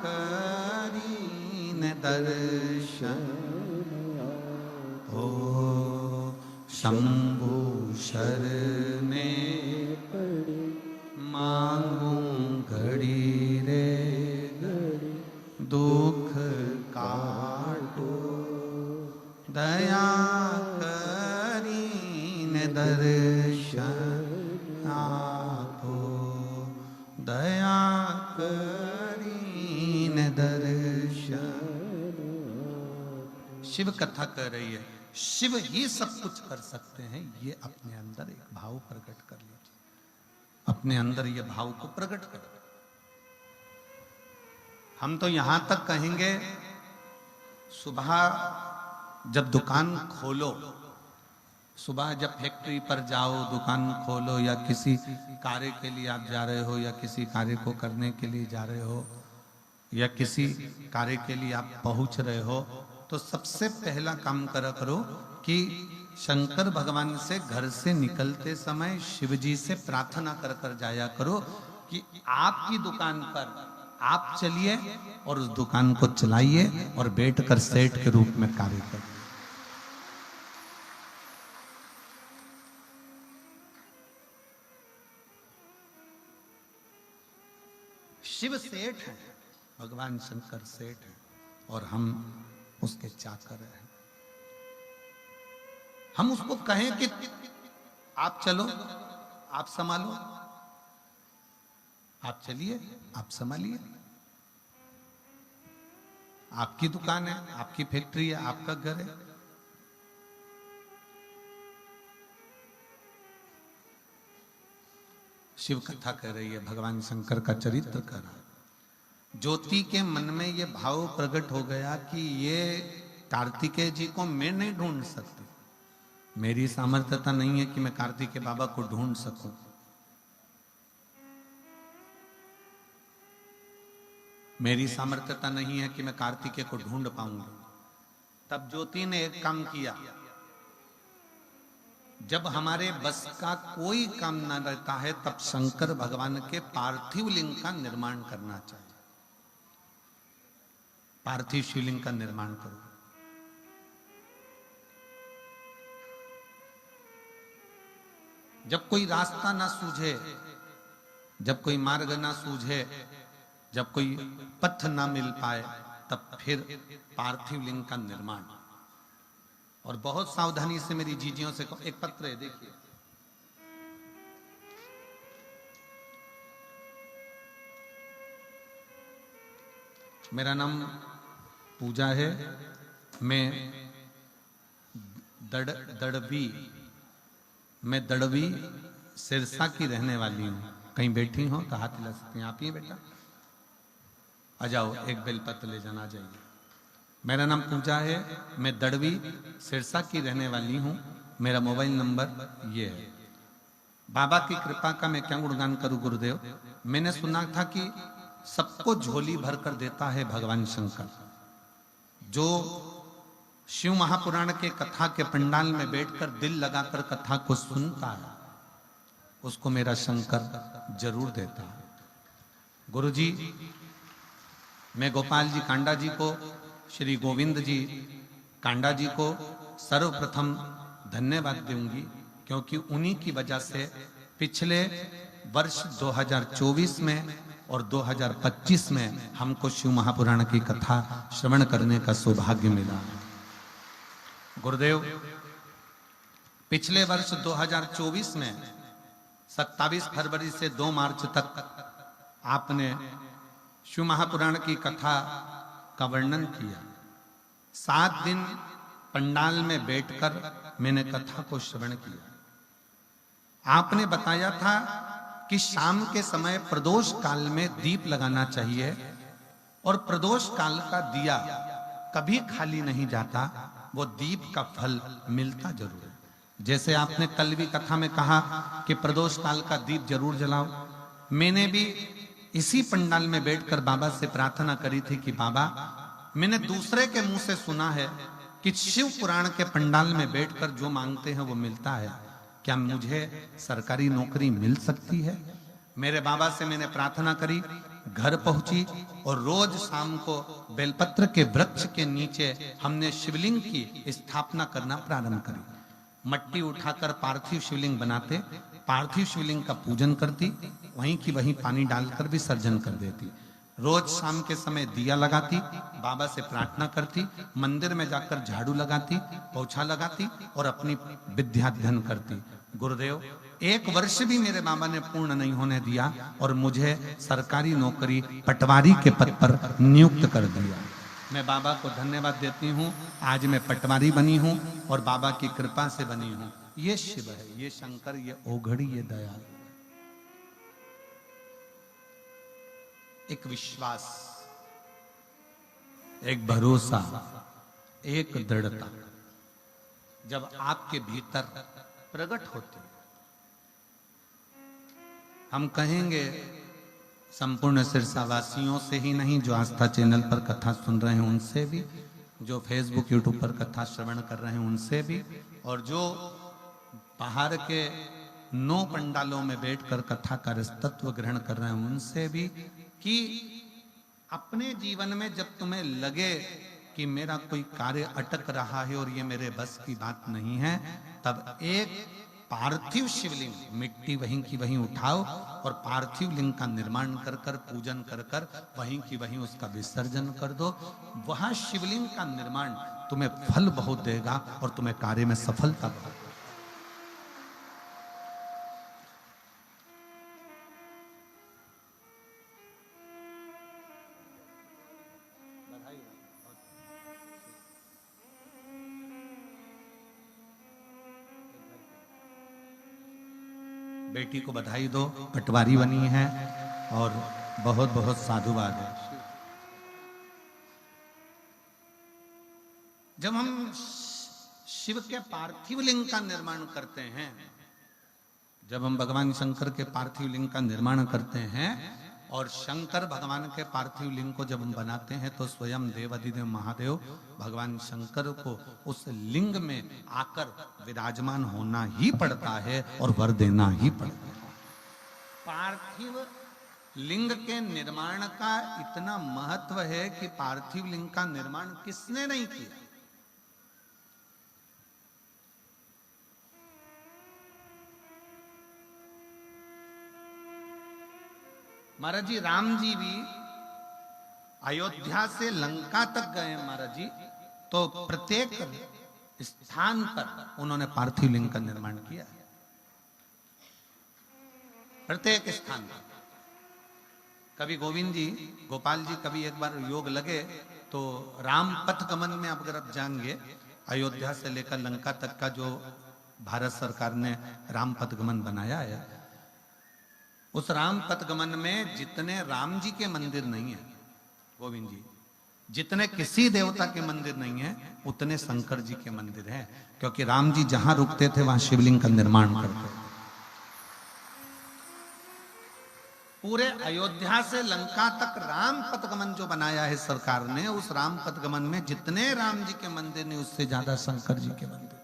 करीन दर्शन हो। शंभु शरणे पड़ी मांगू घड़ी रे घड़ी, दुख काटो दया करीन दर्शन आपो, दया करीन दर्शन। शिव कथा कर रही है, शिव ही सब कुछ कर सकते हैं। ये अपने अंदर एक भाव प्रकट कर लीजिए, अपने अंदर ये भाव को प्रकट करो। हम तो यहां तक कहेंगे, सुबह जब दुकान खोलो, सुबह जब फैक्ट्री पर जाओ, दुकान खोलो, या किसी कार्य के लिए आप जा रहे हो, या किसी कार्य को करने के लिए जा रहे हो, या किसी कार्य के लिए आप पहुंच रहे हो, तो सबसे पहला काम करो कि शंकर भगवान से घर से निकलते समय शिव जी से प्रार्थना कर कर जाया करो कि आपकी दुकान पर आप चलिए और उस दुकान को चलाइए और बैठकर सेठ के रूप में कार्य करिए। शिव सेठ है, भगवान शंकर सेठ है, और हम उसके चाकर हैं। हम उसको कहें कि आप चलो, आप संभालो, आप चलिए, आप संभालिए, आपकी दुकान है, आपकी फैक्ट्री है, आपका घर है। शिव कथा कह रही है, भगवान शंकर का चरित्र कर रहा है। ज्योति के मन में ये भाव प्रकट हो गया कि ये कार्तिकेय जी को मैं नहीं ढूंढ सकती, मेरी सामर्थ्यता नहीं है कि मैं कार्तिकेय बाबा को ढूंढ सकूं। मेरी सामर्थ्यता नहीं है कि मैं कार्तिकेय को ढूंढ पाऊंगी। तब ज्योति ने एक काम किया, जब हमारे बस का कोई काम न रहता है तब शंकर भगवान के पार्थिव लिंग का निर्माण करना चाहिए। पार्थिव शिवलिंग का निर्माण करो। जब कोई रास्ता ना सूझे, जब कोई मार्ग ना सूझे, जब कोई पथ ना मिल पाए, तब फिर पार्थिव लिंग का निर्माण। और बहुत सावधानी से मेरी जीजियों से एक पत्र है, देखिए, मेरा नाम पूजा है, मैं दड़वी सिरसा की रहने वाली हूं। कहीं बैठी हो तो हाथ हिला सकती हैं। आप ही बेटा, आ जाओ, एक बेलपत्र ले जाना जाइए। मेरा नाम पूजा है, मैं दड़वी सिरसा की रहने वाली हूं। मेरा मोबाइल नंबर ये है। बाबा की कृपा का मैं क्या गुणगान करूं गुरुदेव। मैंने सुना था कि सबको झोली भर कर देता है भगवान शंकर। जो शिव महापुराण के कथा के पंडाल में बैठकर दिल लगाकर कथा को सुनता है, उसको मेरा शंकर जरूर देता है। गुरुजी, मैं गोपाल जी कांडा जी को, श्री गोविंद जी कांडा जी को सर्वप्रथम धन्यवाद दूंगी, क्योंकि उन्हीं की वजह से पिछले वर्ष 2024 में और 2025 में हमको शिव महापुराण की कथा श्रवण करने का सौभाग्य मिला। गुरुदेव, पिछले वर्ष 2024 में 27 फरवरी से 2 मार्च तक आपने शिव महापुराण की कथा का वर्णन किया। 7 दिन पंडाल में बैठकर मैंने कथा को श्रवण किया। आपने बताया था कि शाम के समय प्रदोष काल में दीप लगाना चाहिए, और प्रदोष काल का दिया कभी खाली नहीं जाता, वो दीप का फल मिलता जरूर है। जैसे आपने कल भी कथा में कहा कि प्रदोष काल का दीप जरूर जलाओ। मैंने भी इसी पंडाल में बैठकर बाबा से प्रार्थना करी थी कि बाबा, मैंने दूसरे के मुंह से सुना है कि शिव पुराण के पंडाल में बैठकर जो मांगते हैं वो मिलता है, क्या मुझे सरकारी नौकरी मिल सकती है? मेरे बाबा से मैंने प्रार्थना करी, घर पहुंची, और रोज शाम को बेलपत्र के वृक्ष के नीचे हमने शिवलिंग की स्थापना करना प्रारंभ करी। मट्टी उठाकर पार्थिव शिवलिंग बनाते, पार्थिव शिवलिंग का पूजन करती, वहीं की वहीं पानी डालकर विसर्जन कर देती। रोज शाम के समय दिया लगाती, बाबा से प्रार्थना करती, मंदिर में जाकर झाड़ू लगाती, पोछा लगाती और अपनी विद्याध्ययन करती। गुरुदेव, 1 वर्ष भी मेरे बाबा ने पूर्ण नहीं होने दिया और मुझे सरकारी नौकरी पटवारी के पद पर नियुक्त कर दिया। मैं बाबा को धन्यवाद देती हूँ। आज मैं पटवारी बनी हूँ और बाबा की कृपा से बनी हूँ। ये शिव है, ये शंकर, ये ओघड़ी, ये दयाल। एक विश्वास, एक भरोसा, एक दृढ़ता जब आपके भीतर प्रकट होती है, हम कहेंगे संपूर्ण सिरसावासियों से ही नहीं, जो आस्था चैनल पर कथा सुन रहे हैं उनसे भी, जो फेसबुक यूट्यूब पर कथा श्रवण कर रहे हैं उनसे भी, और जो बाहर के 9 पंडालों में बैठकर कथा का रसतत्व ग्रहण कर रहे हैं उनसे भी, कि अपने जीवन में जब तुम्हें लगे कि मेरा कोई कार्य अटक रहा है और ये मेरे बस की बात नहीं है, तब एक पार्थिव शिवलिंग, मिट्टी वहीं की वहीं उठाओ और पार्थिव लिंग का निर्माण कर कर, पूजन कर कर, वहीं की वहीं उसका विसर्जन कर दो। वहां शिवलिंग का निर्माण तुम्हें फल बहुत देगा और तुम्हें कार्य में सफलता देगा। बेटी को बधाई दो, पटवारी बनी है, और बहुत बहुत साधुवाद है। जब हम शिव के पार्थिव लिंग का निर्माण करते हैं, जब हम भगवान शंकर के पार्थिव लिंग का निर्माण करते हैं और शंकर भगवान के पार्थिव लिंग को जब हम बनाते हैं तो स्वयं देवाधिदेव महादेव भगवान शंकर को उस लिंग में आकर विराजमान होना ही पड़ता है और वर देना ही पड़ता है। पार्थिव लिंग के निर्माण का इतना महत्व है कि पार्थिव लिंग का निर्माण किसने नहीं किया। महाराज जी, राम जी भी अयोध्या से लंका तक गए महाराज जी, तो प्रत्येक स्थान पर उन्होंने पार्थिव लिंग का निर्माण किया। प्रत्येक स्थान पर कभी गोविंद जी, गोपाल जी, कभी एक बार योग लगे तो राम पथ गमन में आप अगर आप जाएंगे, अयोध्या से लेकर लंका तक का जो भारत सरकार ने राम पथ गमन बनाया है, उस राम पथ गमन में जितने राम जी के मंदिर नहीं है गोविंद जी, जितने किसी देवता के मंदिर नहीं है, उतने शंकर जी के मंदिर हैं, क्योंकि राम जी जहां रुकते थे वहां शिवलिंग का निर्माण करते थे। पूरे अयोध्या से लंका तक राम पथगमन जो बनाया है सरकार ने, उस राम पथगमन में जितने राम जी के मंदिर नहीं, उससे ज्यादा शंकर जी के मंदिर,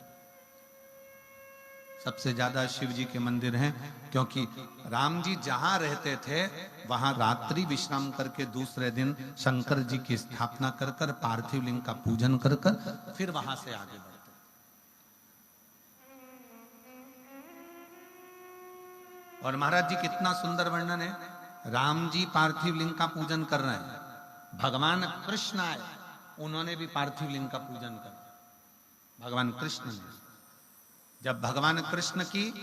सबसे ज्यादा शिव जी के मंदिर हैं, क्योंकि राम जी जहां रहते थे वहां रात्रि विश्राम करके दूसरे दिन शंकर जी की स्थापना कर कर पार्थिव लिंग का पूजन कर कर फिर वहां से आगे बढ़ते। और महाराज जी कितना सुंदर वर्णन है, राम जी पार्थिव लिंग का पूजन कर रहे हैं, भगवान कृष्ण आए, उन्होंने भी पार्थिव लिंग का पूजन कर। भगवान कृष्ण ने, जब भगवान कृष्ण की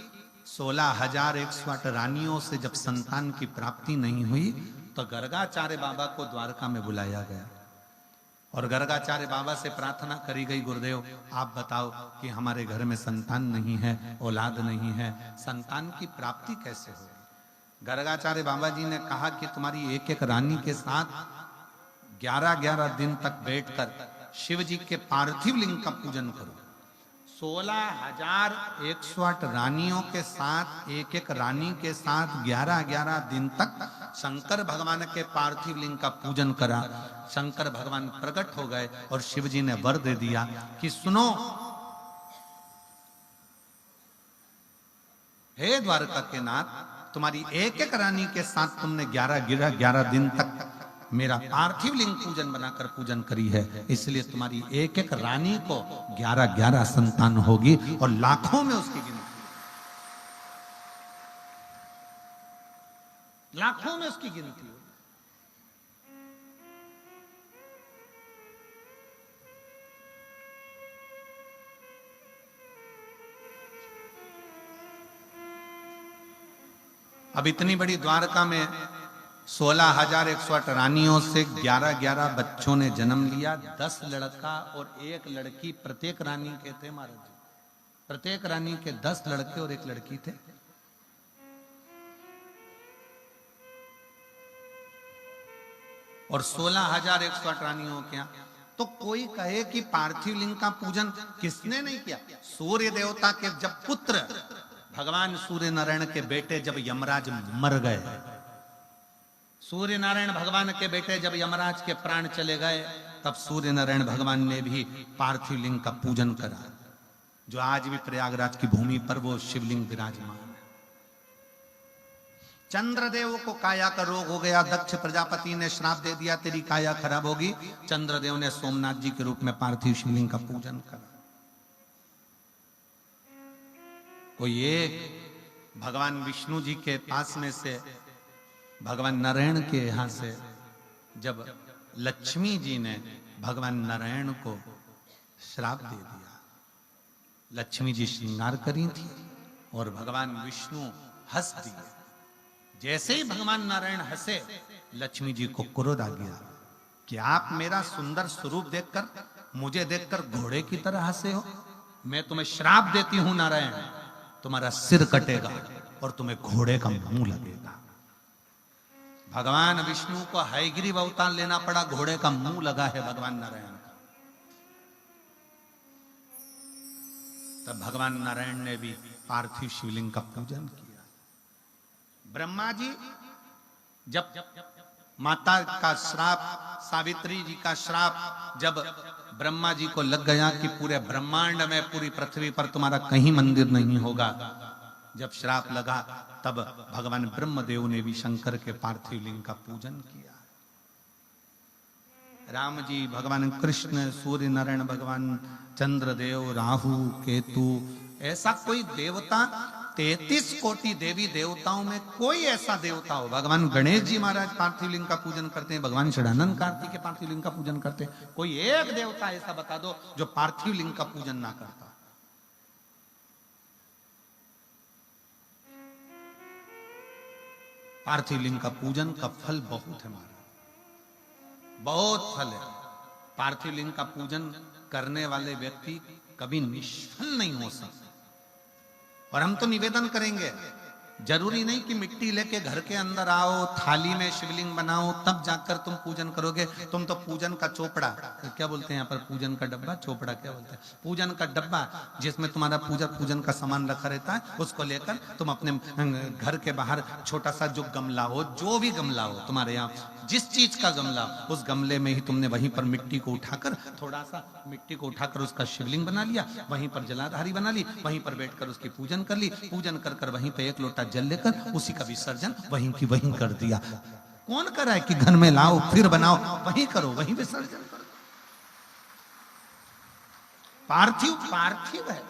16,108 रानियों से जब संतान की प्राप्ति नहीं हुई तो गर्गाचार्य बाबा को द्वारका में बुलाया गया और गर्गाचार्य बाबा से प्रार्थना करी गई, गुरुदेव आप बताओ कि हमारे घर में संतान नहीं है, औलाद नहीं है, संतान की प्राप्ति कैसे होगी। गर्गाचार्य बाबा जी ने कहा कि तुम्हारी एक एक रानी के साथ 11-11 दिन तक बैठकर शिव जी के पार्थिव लिंग का पूजन करो। 16,108 रानियों के साथ, एक एक रानी के साथ 11-11 दिन तक शंकर भगवान के पार्थिव लिंग का पूजन करा। शंकर भगवान प्रकट हो गए और शिव जी ने वर दे दिया कि सुनो, हे द्वारका के नाथ, तुम्हारी एक एक रानी के साथ तुमने 11 दिन तक मेरा पार्थिव लिंग पूजन बनाकर पूजन करी है, इसलिए तुम्हारी एक एक रानी को 11 संतान होगी और लाखों में उसकी गिनती, लाखों में उसकी गिनती होगी। अब इतनी बड़ी द्वारका में 16,108 रानियों से 11 बच्चों ने जन्म लिया, 10 लड़का और 1 लड़की प्रत्येक रानी के थे महाराज जी, प्रत्येक रानी के 10 लड़के और 1 लड़की थे। और 16,108 रानियों के यहाँ तो कोई कहे कि पार्थिव लिंग का पूजन किसने नहीं किया। सूर्य देवता के जब पुत्र, भगवान सूर्य नारायण के बेटे जब यमराज मर गए, सूर्य नारायण भगवान के बेटे जब यमराज के प्राण चले गए, तब सूर्य नारायण भगवान ने भी पार्थिव लिंग का पूजन करा, जो आज भी प्रयागराज की भूमि पर वो शिवलिंग विराजमान है। चंद्रदेव को काया का रोग हो गया, दक्ष प्रजापति ने श्राप दे दिया तेरी काया खराब होगी, चंद्रदेव ने सोमनाथ जी के रूप में पार्थिव शिवलिंग का पूजन करा। कोई एक भगवान विष्णु जी के पास में से, भगवान नारायण के यहां से जब लक्ष्मी जी ने भगवान नारायण को श्राप दे दिया, लक्ष्मी जी श्रृंगार करी थी और भगवान विष्णु हंस दिए। जैसे ही भगवान नारायण हंसे, लक्ष्मी जी को क्रोध आ गया कि आप मेरा सुंदर स्वरूप देखकर, मुझे देखकर घोड़े की तरह हंसे हो, मैं तुम्हें श्राप देती हूं नारायण, तुम्हारा सिर कटेगा और तुम्हें घोड़े का मुंह लगेगा। भगवान विष्णु को हयग्रीव अवतार लेना पड़ा, घोड़े का मुंह लगा है भगवान नारायण का। तब भगवान नारायण ने भी पार्थिव शिवलिंग का पूजन किया। ब्रह्मा जी जब माता का श्राप, सावित्री जी का श्राप जब ब्रह्मा जी को लग गया कि पूरे ब्रह्मांड में, पूरी पृथ्वी पर तुम्हारा कहीं मंदिर नहीं होगा, जब श्राप लगा तब भगवान ब्रह्मदेव ने भी शंकर के पार्थिव लिंग का पूजन किया। राम जी, भगवान कृष्ण, सूर्य नारायण, भगवान चंद्रदेव, राहु, केतु, ऐसा कोई देवता 33 कोटि देवी देवताओं में कोई ऐसा देवता हो, भगवान गणेश जी महाराज पार्थिव लिंग का पूजन करते हैं, भगवान षडानंद कार्तिक के पार्थिव लिंग का पूजन करते हैं, कोई एक देवता ऐसा बता दो जो पार्थिव लिंग का पूजन ना करता। पार्थिव लिंग का पूजन का फल बहुत है महाराज, बहुत फल है। पार्थिव लिंग का पूजन करने वाले व्यक्ति कभी निष्फल नहीं हो सकते। और हम तो निवेदन करेंगे, जरूरी नहीं कि मिट्टी लेके घर के अंदर आओ, थाली में शिवलिंग बनाओ, तब जाकर तुम पूजन करोगे। तुम तो पूजन का चोपड़ा, क्या बोलते हैं यहाँ पर, पूजन का डब्बा, चोपड़ा क्या बोलते हैं, पूजन का डब्बा जिसमें तुम्हारा पूजन का सामान रखा रहता है, उसको लेकर तुम अपने घर के बाहर छोटा सा जो गमला हो, जो भी गमला हो तुम्हारे यहाँ, जिस चीज का गमला, उस गमले में ही तुमने वहीं पर मिट्टी को उठाकर, थोड़ा सा मिट्टी को उठाकर उसका शिवलिंग बना लिया, वहीं पर जलाधारी बना ली, वहीं पर बैठकर उसकी पूजन कर ली, पूजन कर कर वहीं पे एक लोटा जल लेकर उसी का विसर्जन वहीं की वहीं कर दिया। कौन कर रहा है कि घर में लाओ फिर बनाओ, वहीं करो, वहीं विसर्जन करो। पार्थिव पार्थिव है।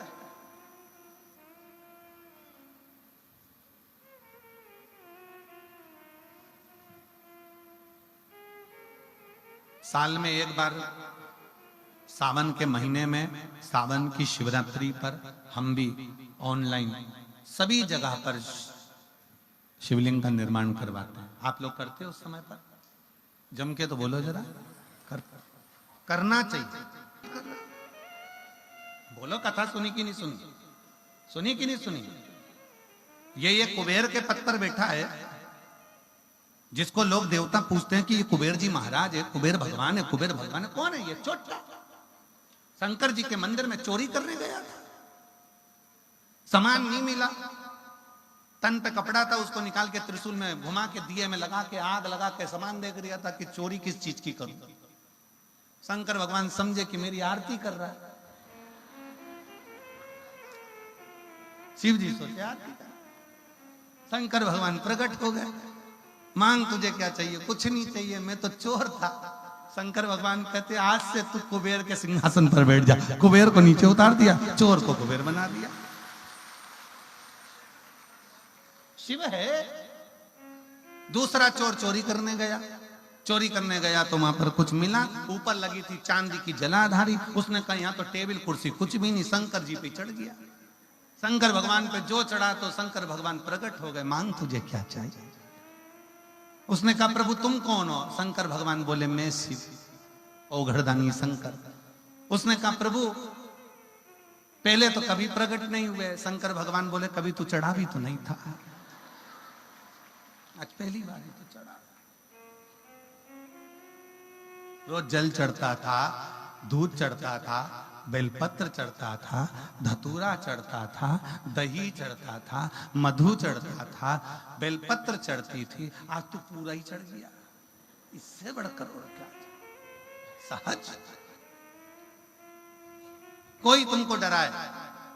साल में एक बार सावन के महीने में, सावन की शिवरात्रि पर हम भी ऑनलाइन सभी जगह पर शिवलिंग का निर्माण करवाते हैं। आप लोग करते हो उस समय पर? जम के तो बोलो जरा, करना चाहिए। बोलो, कथा सुनी कि नहीं सुनी? सुनी कि नहीं सुनी? ये कुबेर के पद पर बैठा है, जिसको लोग देवता पूछते हैं कि ये कुबेर जी महाराज है, कुबेर भगवान है, कुबेर भगवान है। कौन है ये? चोटा शंकर जी के मंदिर में चोरी करने गया था, सामान नहीं मिला, तन पे कपड़ा था, उसको निकाल के त्रिशूल में घुमा के दिए में लगा के, आग लगा के सामान देख रहा था कि चोरी किस चीज की करूं। शंकर भगवान समझे कि मेरी आरती कर रहा है। शिव जी सोचे आरती कर, शंकर भगवान प्रकट हो गए, मांग तुझे क्या चाहिए? कुछ नहीं चाहिए, मैं तो चोर था। शंकर भगवान कहते आज से तू कुबेर के सिंहासन पर बैठ जा। कुबेर को नीचे उतार दिया, चोर को कुबेर बना दिया। शिव है। दूसरा चोर चोरी करने गया, चोरी करने गया तो वहां पर कुछ मिला, ऊपर लगी थी चांदी की जलाधारी। उसने कहा यहाँ तो टेबल कुर्सी कुछ भी नहीं, शंकर जी पे चढ़ गया। शंकर भगवान पे जो चढ़ा तो शंकर भगवान प्रकट हो गए, मांग तुझे क्या चाहिए? उसने कहा प्रभु तुम कौन हो? शंकर भगवान बोले मैं शिव, ओघड़दानी शंकर। उसने कहा प्रभु पहले तो कभी प्रकट नहीं हुए। शंकर भगवान बोले कभी तू चढ़ा भी तो नहीं था, आज पहली बार ही तो चढ़ा। रोज जल चढ़ता था, दूध चढ़ता था, बेलपत्र चढ़ता था, धतूरा चढ़ता था, दही चढ़ता था, मधु चढ़ता था, बेलपत्र चढ़ती थी। आज तो पूरा ही चढ़ गया। इससे बढ़कर और क्या? सहज। कोई तुमको डराए,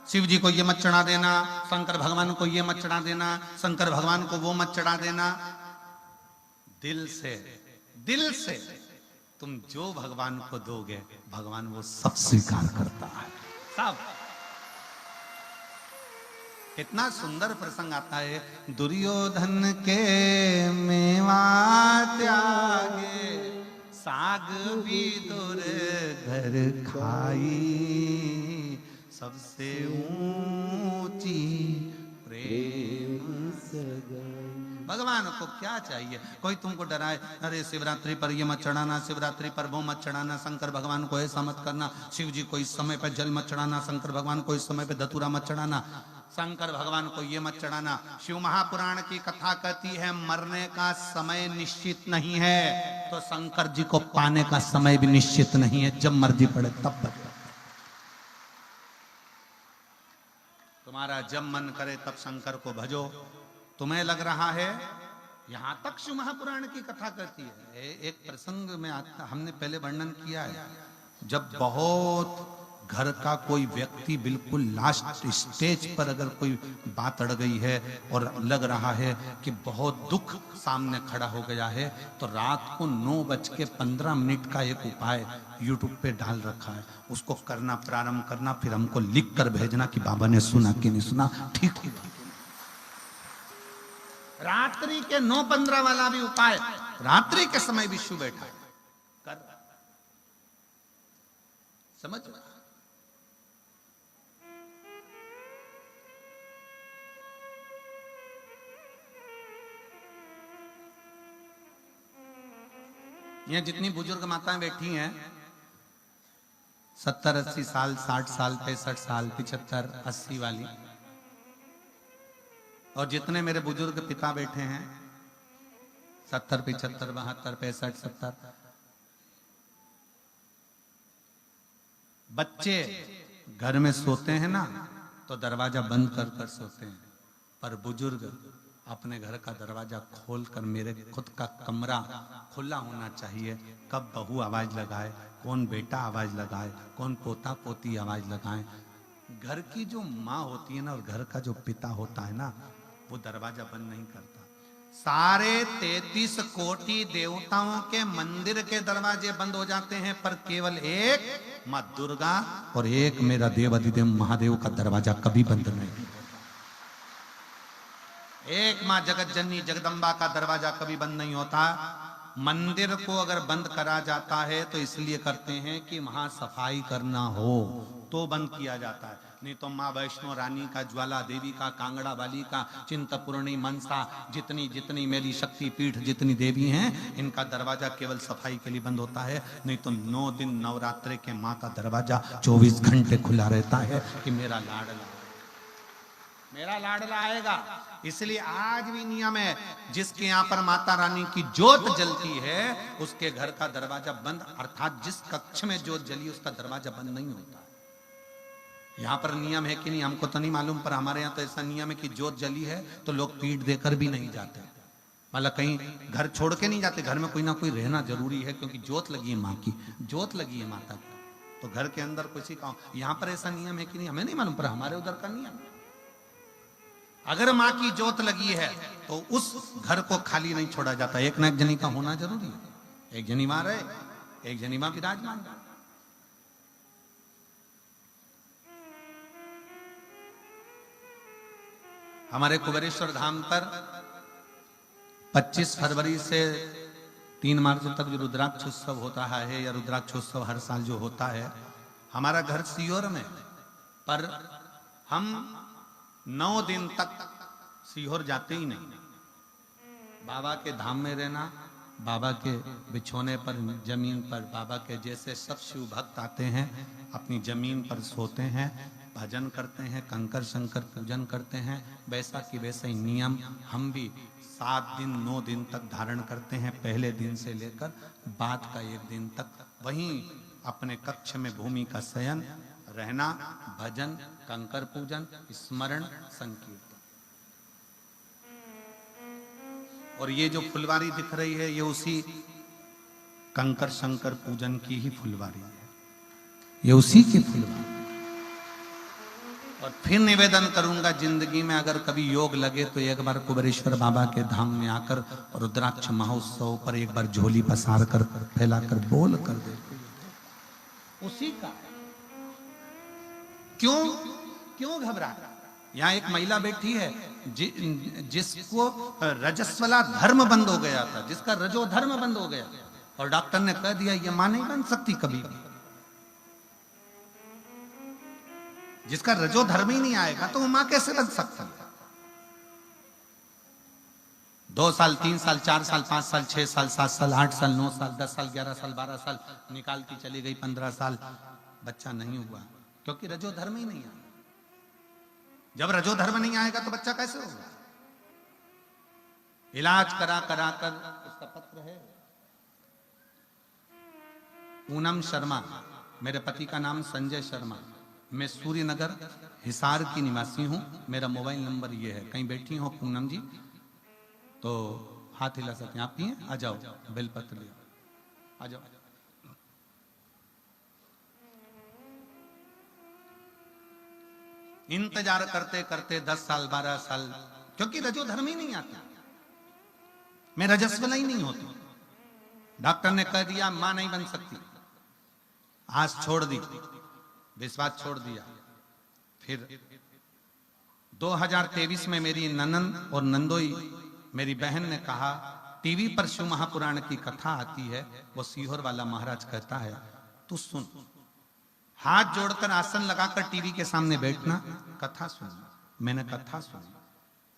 शिव जी को ये मत चढ़ा देना, शंकर भगवान को ये मत चढ़ा देना, शंकर भगवान को वो मत चढ़ा देना। दिल से तुम जो भगवान को दोगे, भगवान वो सब स्वीकार करता है, सब। कितना सुंदर प्रसंग आता है, दुर्योधन के मेवा त्यागे, साग भी दूर घर खाई, सबसे ऊंची प्रेम सगाई। भगवान को क्या चाहिए? कोई तुमको डराए, अरे शिवरात्रि पर ये मत चढ़ाना, शिवरात्रि पर वो मत चढ़ाना, शंकर भगवान को ऐसा मत करना, शिव जी को इस समय पे जल मत चढ़ाना, शंकर भगवान को इस समय पे धतूरा मत चढ़ाना, शंकर भगवान को ये मत चढ़ाना। शिव महापुराण की कथा कहती है मरने का समय निश्चित नहीं है, तो शंकर जी को पाने का समय भी निश्चित नहीं है, जब मर्जी पड़े तब बदले। तुम्हारा जब मन करे तब शंकर को भजो। तुम्हें लग रहा है, यहां तक शिव महापुराण की कथा करती है। एक प्रसंग में आता, हमने पहले वर्णन किया है, जब बहुत घर का कोई व्यक्ति बिल्कुल लास्ट स्टेज पर अगर कोई बात अड़ गई है और लग रहा है कि बहुत दुख सामने खड़ा हो गया है, तो रात को 9:15 का एक उपाय यूट्यूब पे डाल रखा है। उसको करना, प्रारंभ करना, फिर हमको लिख कर भेजना कि बाबा ने सुना कि नहीं सुना, ठीक है। रात्रि के 9:15 वाला भी उपाय रात्रि के समय भी शिव बैठा है कर, समझ में? यहाँ जितनी बुजुर्ग माताएं बैठी हैं, 70-80 साल, 60 साल, 65 साल, 75, 80 वाली, और जितने मेरे बुजुर्ग पिता बैठे हैं 70, 75, 72, 65, 70, बच्चे घर में सोते हैं ना तो दरवाजा बंद कर कर सोते हैं, पर बुजुर्ग अपने घर का दरवाजा खोलकर, मेरे खुद का कमरा खुला होना चाहिए, कब बहू आवाज लगाए, कौन बेटा आवाज लगाए, कौन पोता पोती आवाज लगाए। घर की जो माँ होती है ना और घर का जो पिता होता है ना, वो दरवाजा बंद नहीं करता। सारे 33 कोटि देवताओं के मंदिर के दरवाजे बंद हो जाते हैं, पर केवल एक माँ दुर्गा और एक मेरा देव अधिदेव महादेव का दरवाजा कभी बंद नहीं। एक माँ जगत जननी जगदम्बा का दरवाजा कभी बंद नहीं होता। मंदिर को अगर बंद करा जाता है तो इसलिए करते हैं कि वहां सफाई करना हो तो बंद किया जाता है, नहीं तो माँ वैष्णो रानी का, ज्वाला देवी का, कांगड़ा वाली का, चिंतपूर्णी, मनसा, जितनी जितनी मेरी शक्ति पीठ जितनी देवी हैं, इनका दरवाजा केवल सफाई के लिए बंद होता है, नहीं तो 9 दिन नवरात्रे के माँ का दरवाजा 24 घंटे खुला रहता है कि मेरा लाडला आएगा। इसलिए आज भी नियम है, जिसके यहाँ पर माता रानी की ज्योत जलती है उसके घर का दरवाजा बंद, अर्थात जिस कक्ष में ज्योत जली उसका दरवाजा बंद नहीं होता। यहाँ पर नियम है कि नहीं हमको तो नहीं मालूम, पर हमारे यहाँ तो ऐसा नियम है कि ज्योत जली है तो लोग पीठ देकर भी नहीं जाते, मतलब कहीं घर छोड़ के नहीं जाते, घर में कोई ना कोई रहना जरूरी है, क्योंकि ज्योत लगी है माँ की, ज्योत लगी है माता की, तो घर के अंदर किसी का, यहाँ पर ऐसा नियम है कि नहीं हमें नहीं मालूम, पर हमारे उधर का नियम है। अगर माँ की ज्योत लगी है तो उस घर को खाली नहीं छोड़ा जाता, एक न एक जनी का होना जरूरी है, एक जनी मां रहे, एक जनी मां विराजमान। हमारे कुबेरेश्वर धाम पर 25 फरवरी से 3 मार्च तक जो रुद्राक्ष उत्सव होता है, या रुद्राक्ष उत्सव हर साल जो होता है, हमारा घर सीहोर में, पर हम 9 दिन तक सीहोर जाते ही नहीं। बाबा के धाम में रहना, बाबा के बिछोने पर, जमीन पर, बाबा के जैसे सब शिव भक्त आते हैं अपनी जमीन पर सोते हैं, भजन करते हैं, कंकर शंकर पूजन करते हैं, वैसा कि वैसा ही नियम हम भी 7 दिन 9 दिन तक धारण करते हैं। पहले दिन से लेकर बाद का 1 दिन तक वहीं अपने कक्ष में भूमि का शयन रहना, भजन, कंकर पूजन, स्मरण, संकीर्तन। और ये जो फुलवारी दिख रही है ये उसी कंकर शंकर पूजन की ही फुलवारी है, ये उसी की फुलवारी। और फिर निवेदन करूंगा, जिंदगी में अगर कभी योग लगे तो एक बार कुबेरेश्वर बाबा के धाम में आकर रुद्राक्ष महोत्सव पर एक बार झोली पसार कर, फैलाकर बोल कर दे, उसी का। क्यों घबरा? यहाँ एक महिला बैठी है जिसको रजस्वला धर्म बंद हो गया था, जिसका रजो धर्म बंद हो गया, और डॉक्टर ने कह दिया ये मां नहीं बन सकती कभी भी। जिसका रजो धर्म ही नहीं आएगा तो वो मां कैसे बन सकती है? 2 साल, 3 साल, 4 साल, 5 साल, 6 साल, 7 साल, 8 साल, 9 साल, 10 साल, 11 साल, 12 साल निकालती चली गई, 15 साल, बच्चा नहीं हुआ, क्योंकि रजो धर्म ही नहीं आया। जब रजो धर्म नहीं आएगा तो बच्चा कैसे होगा? इलाज करा करा कर, उसका पत्र है, पूनम शर्मा, मेरे पति का नाम संजय शर्मा, मैं सूर्यनगर हिसार की निवासी हूं। मेरा मोबाइल नंबर ये है। कहीं बैठी हो पूनम जी तो हाथ हिला सकते हैं। आप पिए? आ जाओ, बेलपत्र ले आ जाओ। इंतजार करते करते 10 साल 12 साल, क्योंकि रजोधर्म ही नहीं आता, मैं रजस्वला ही नहीं होती। डॉक्टर ने कह दिया मां नहीं बन सकती, आस छोड़ दी, विश्वास छोड़ दिया। फिर 2023 में मेरी ननन और नंदोई मेरी बहन ने कहा टीवी पर शिव महापुराण की कथा आती है, वो सीहोर वाला महाराज कहता है तू सुन, हाथ जोड़कर आसन लगाकर टीवी के सामने बैठना, कथा सुनना। मैंने कथा सुनी।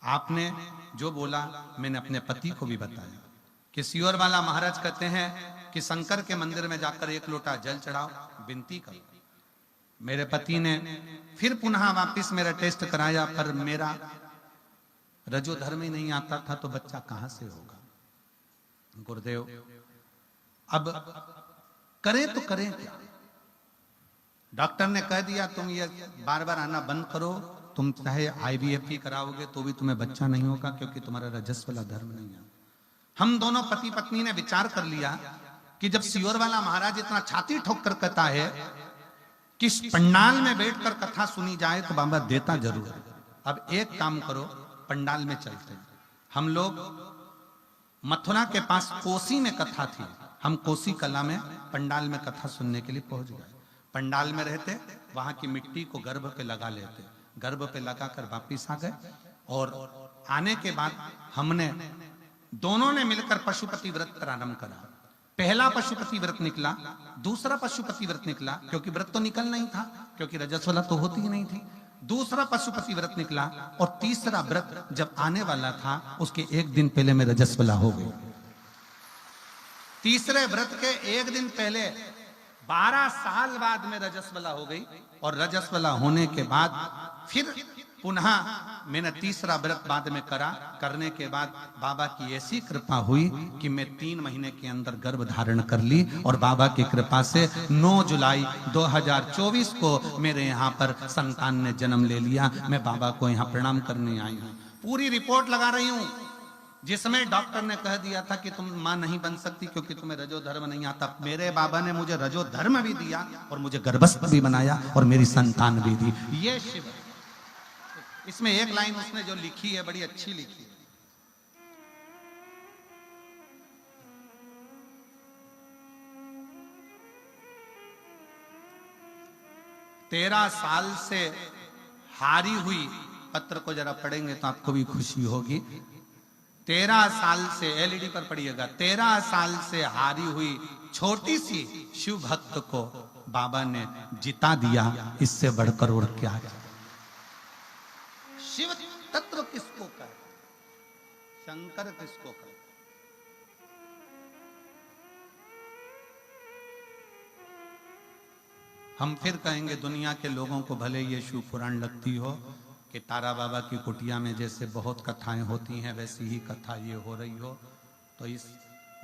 आपने जो बोला मैंने अपने पति को भी बताया कि सीहोर वाला महाराज कहते हैं कि शंकर के मंदिर में जाकर 1 लोटा जल चढ़ाओ, विनती करो। मेरे पति ने फिर पुनः वापस मेरा टेस्ट कराया, पर मेरा रजोधर्म ही नहीं आता था, तो बच्चा कहां से होगा। गुरुदेव अब करें तो करें क्या। डॉक्टर ने कह दिया तुम ये बार बार आना बंद करो, तुम चाहे IVF ही कराओगे तो भी तुम्हें बच्चा नहीं होगा, क्योंकि तुम्हारा रजस्वला धर्म नहीं है। हम दोनों पति पत्नी ने विचार कर लिया कि जब सीहोर वाला महाराज इतना छाती ठोक कर कहता है कि पंडाल में बैठकर कथा सुनी जाए तो बाबा देता जरूर है। अब एक काम करो, पंडाल में चलते हैं। हम लोग मथुरा के पास कोसी में कथा थी, हम कोसी कला में पंडाल में कथा सुनने के लिए पहुंच गए। पंडाल में रहते, वहां की मिट्टी को गर्भ पे लगा लेते, गर्भ पे लगाकर वापिस आ गए। और आने के बाद हमने दोनों ने मिलकर पशुपति व्रत प्रारंभ करा। पहला पशुपति व्रत निकला, दूसरा पशुपति व्रत निकला, क्योंकि व्रत तो निकल नहीं था, क्योंकि रजस्वला तो होती ही नहीं थी। दूसरा पशुपति व्रत निकला और तीसरा व्रत जब आने वाला था उसके 1 दिन पहले मैं रजस्वला हो गई। तीसरे व्रत के 1 दिन पहले 12 साल बाद में रजस्वला हो गई। और रजस्वला होने के बाद फिर पुनः मैंने तीसरा व्रत बाद में करा। करने के बाद बाबा की ऐसी कृपा हुई कि मैं 3 महीने के अंदर गर्भ धारण कर ली। और बाबा की कृपा से 9 जुलाई 2024 को मेरे यहाँ पर संतान ने जन्म ले लिया। मैं बाबा को यहाँ प्रणाम करने आई हूँ। पूरी रिपोर्ट लगा रही हूँ, जिसमें डॉक्टर ने कह दिया था कि तुम मां नहीं बन सकती क्योंकि तुम्हें रजोधर्म नहीं आता। मेरे बाबा ने मुझे रजोधर्म भी दिया और मुझे गर्भस्थ भी बनाया और मेरी संतान भी दी। ये शिव। इसमें एक लाइन उसने जो लिखी है बड़ी अच्छी लिखी है। तेरह साल से हारी हुई, पत्र को जरा पढ़ेंगे तो आपको भी खुशी होगी। 13 साल से, LED पर पढ़िएगा, 13 साल से हारी हुई छोटी सी शिव भक्त को बाबा ने जिता दिया। इससे बढ़कर और क्या है। शिव तत्व किसको कहते, शंकर किसको कहते। हम फिर कहेंगे दुनिया के लोगों को भले ये शिव पुराण लगती हो कि तारा बाबा की कुटिया में जैसे बहुत कथाएं होती हैं वैसी ही कथा ये हो रही हो, तो इस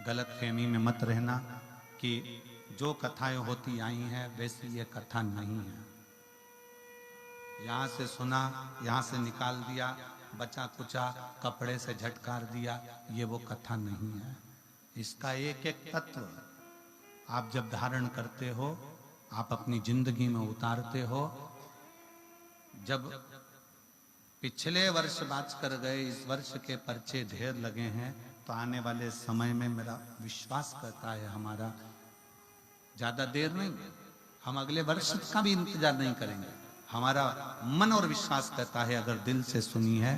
गलत फहमी में मत रहना कि जो कथाएं होती आई हैं वैसी ये कथा नहीं है। यहाँ से सुना, यहाँ से निकाल दिया, बचा कुचा कपड़े से झटकार दिया, ये वो कथा नहीं है। इसका एक एक तत्व आप जब धारण करते हो, आप अपनी जिंदगी में उतारते हो। जब पिछले वर्ष बात कर गए, इस वर्ष के पर्चे ढेर लगे हैं, तो आने वाले समय में मेरा विश्वास करता है हमारा ज्यादा देर नहीं, हम अगले वर्ष का भी इंतजार नहीं करेंगे। हमारा मन और विश्वास कहता है अगर दिल से सुनी है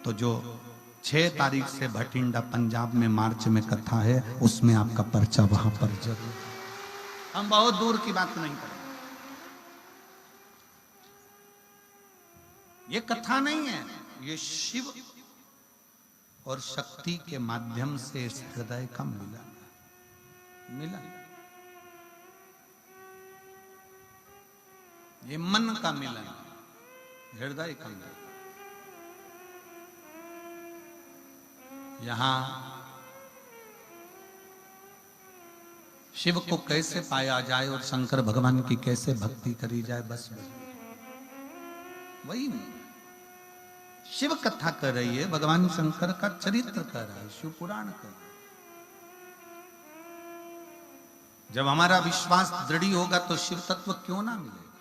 तो जो 6 तारीख से भटिंडा पंजाब में मार्च में कथा है उसमें आपका पर्चा वहां पर जरूर। हम बहुत दूर की बात नहीं करेंगे। ये कथा नहीं है, ये शिव और शक्ति के माध्यम से इस हृदय का मिलन। ये मन का मिलन, हृदय का मिलन। यहां शिव को कैसे पाया जाए और शंकर भगवान की कैसे भक्ति करी जाए, बस वही नहीं, शिव कथा कर रही है, भगवान शंकर का चरित्र कर रहा है, शिव पुराण कर रहा है। जब हमारा विश्वास दृढ़ होगा तो शिव तत्व क्यों ना मिलेगा।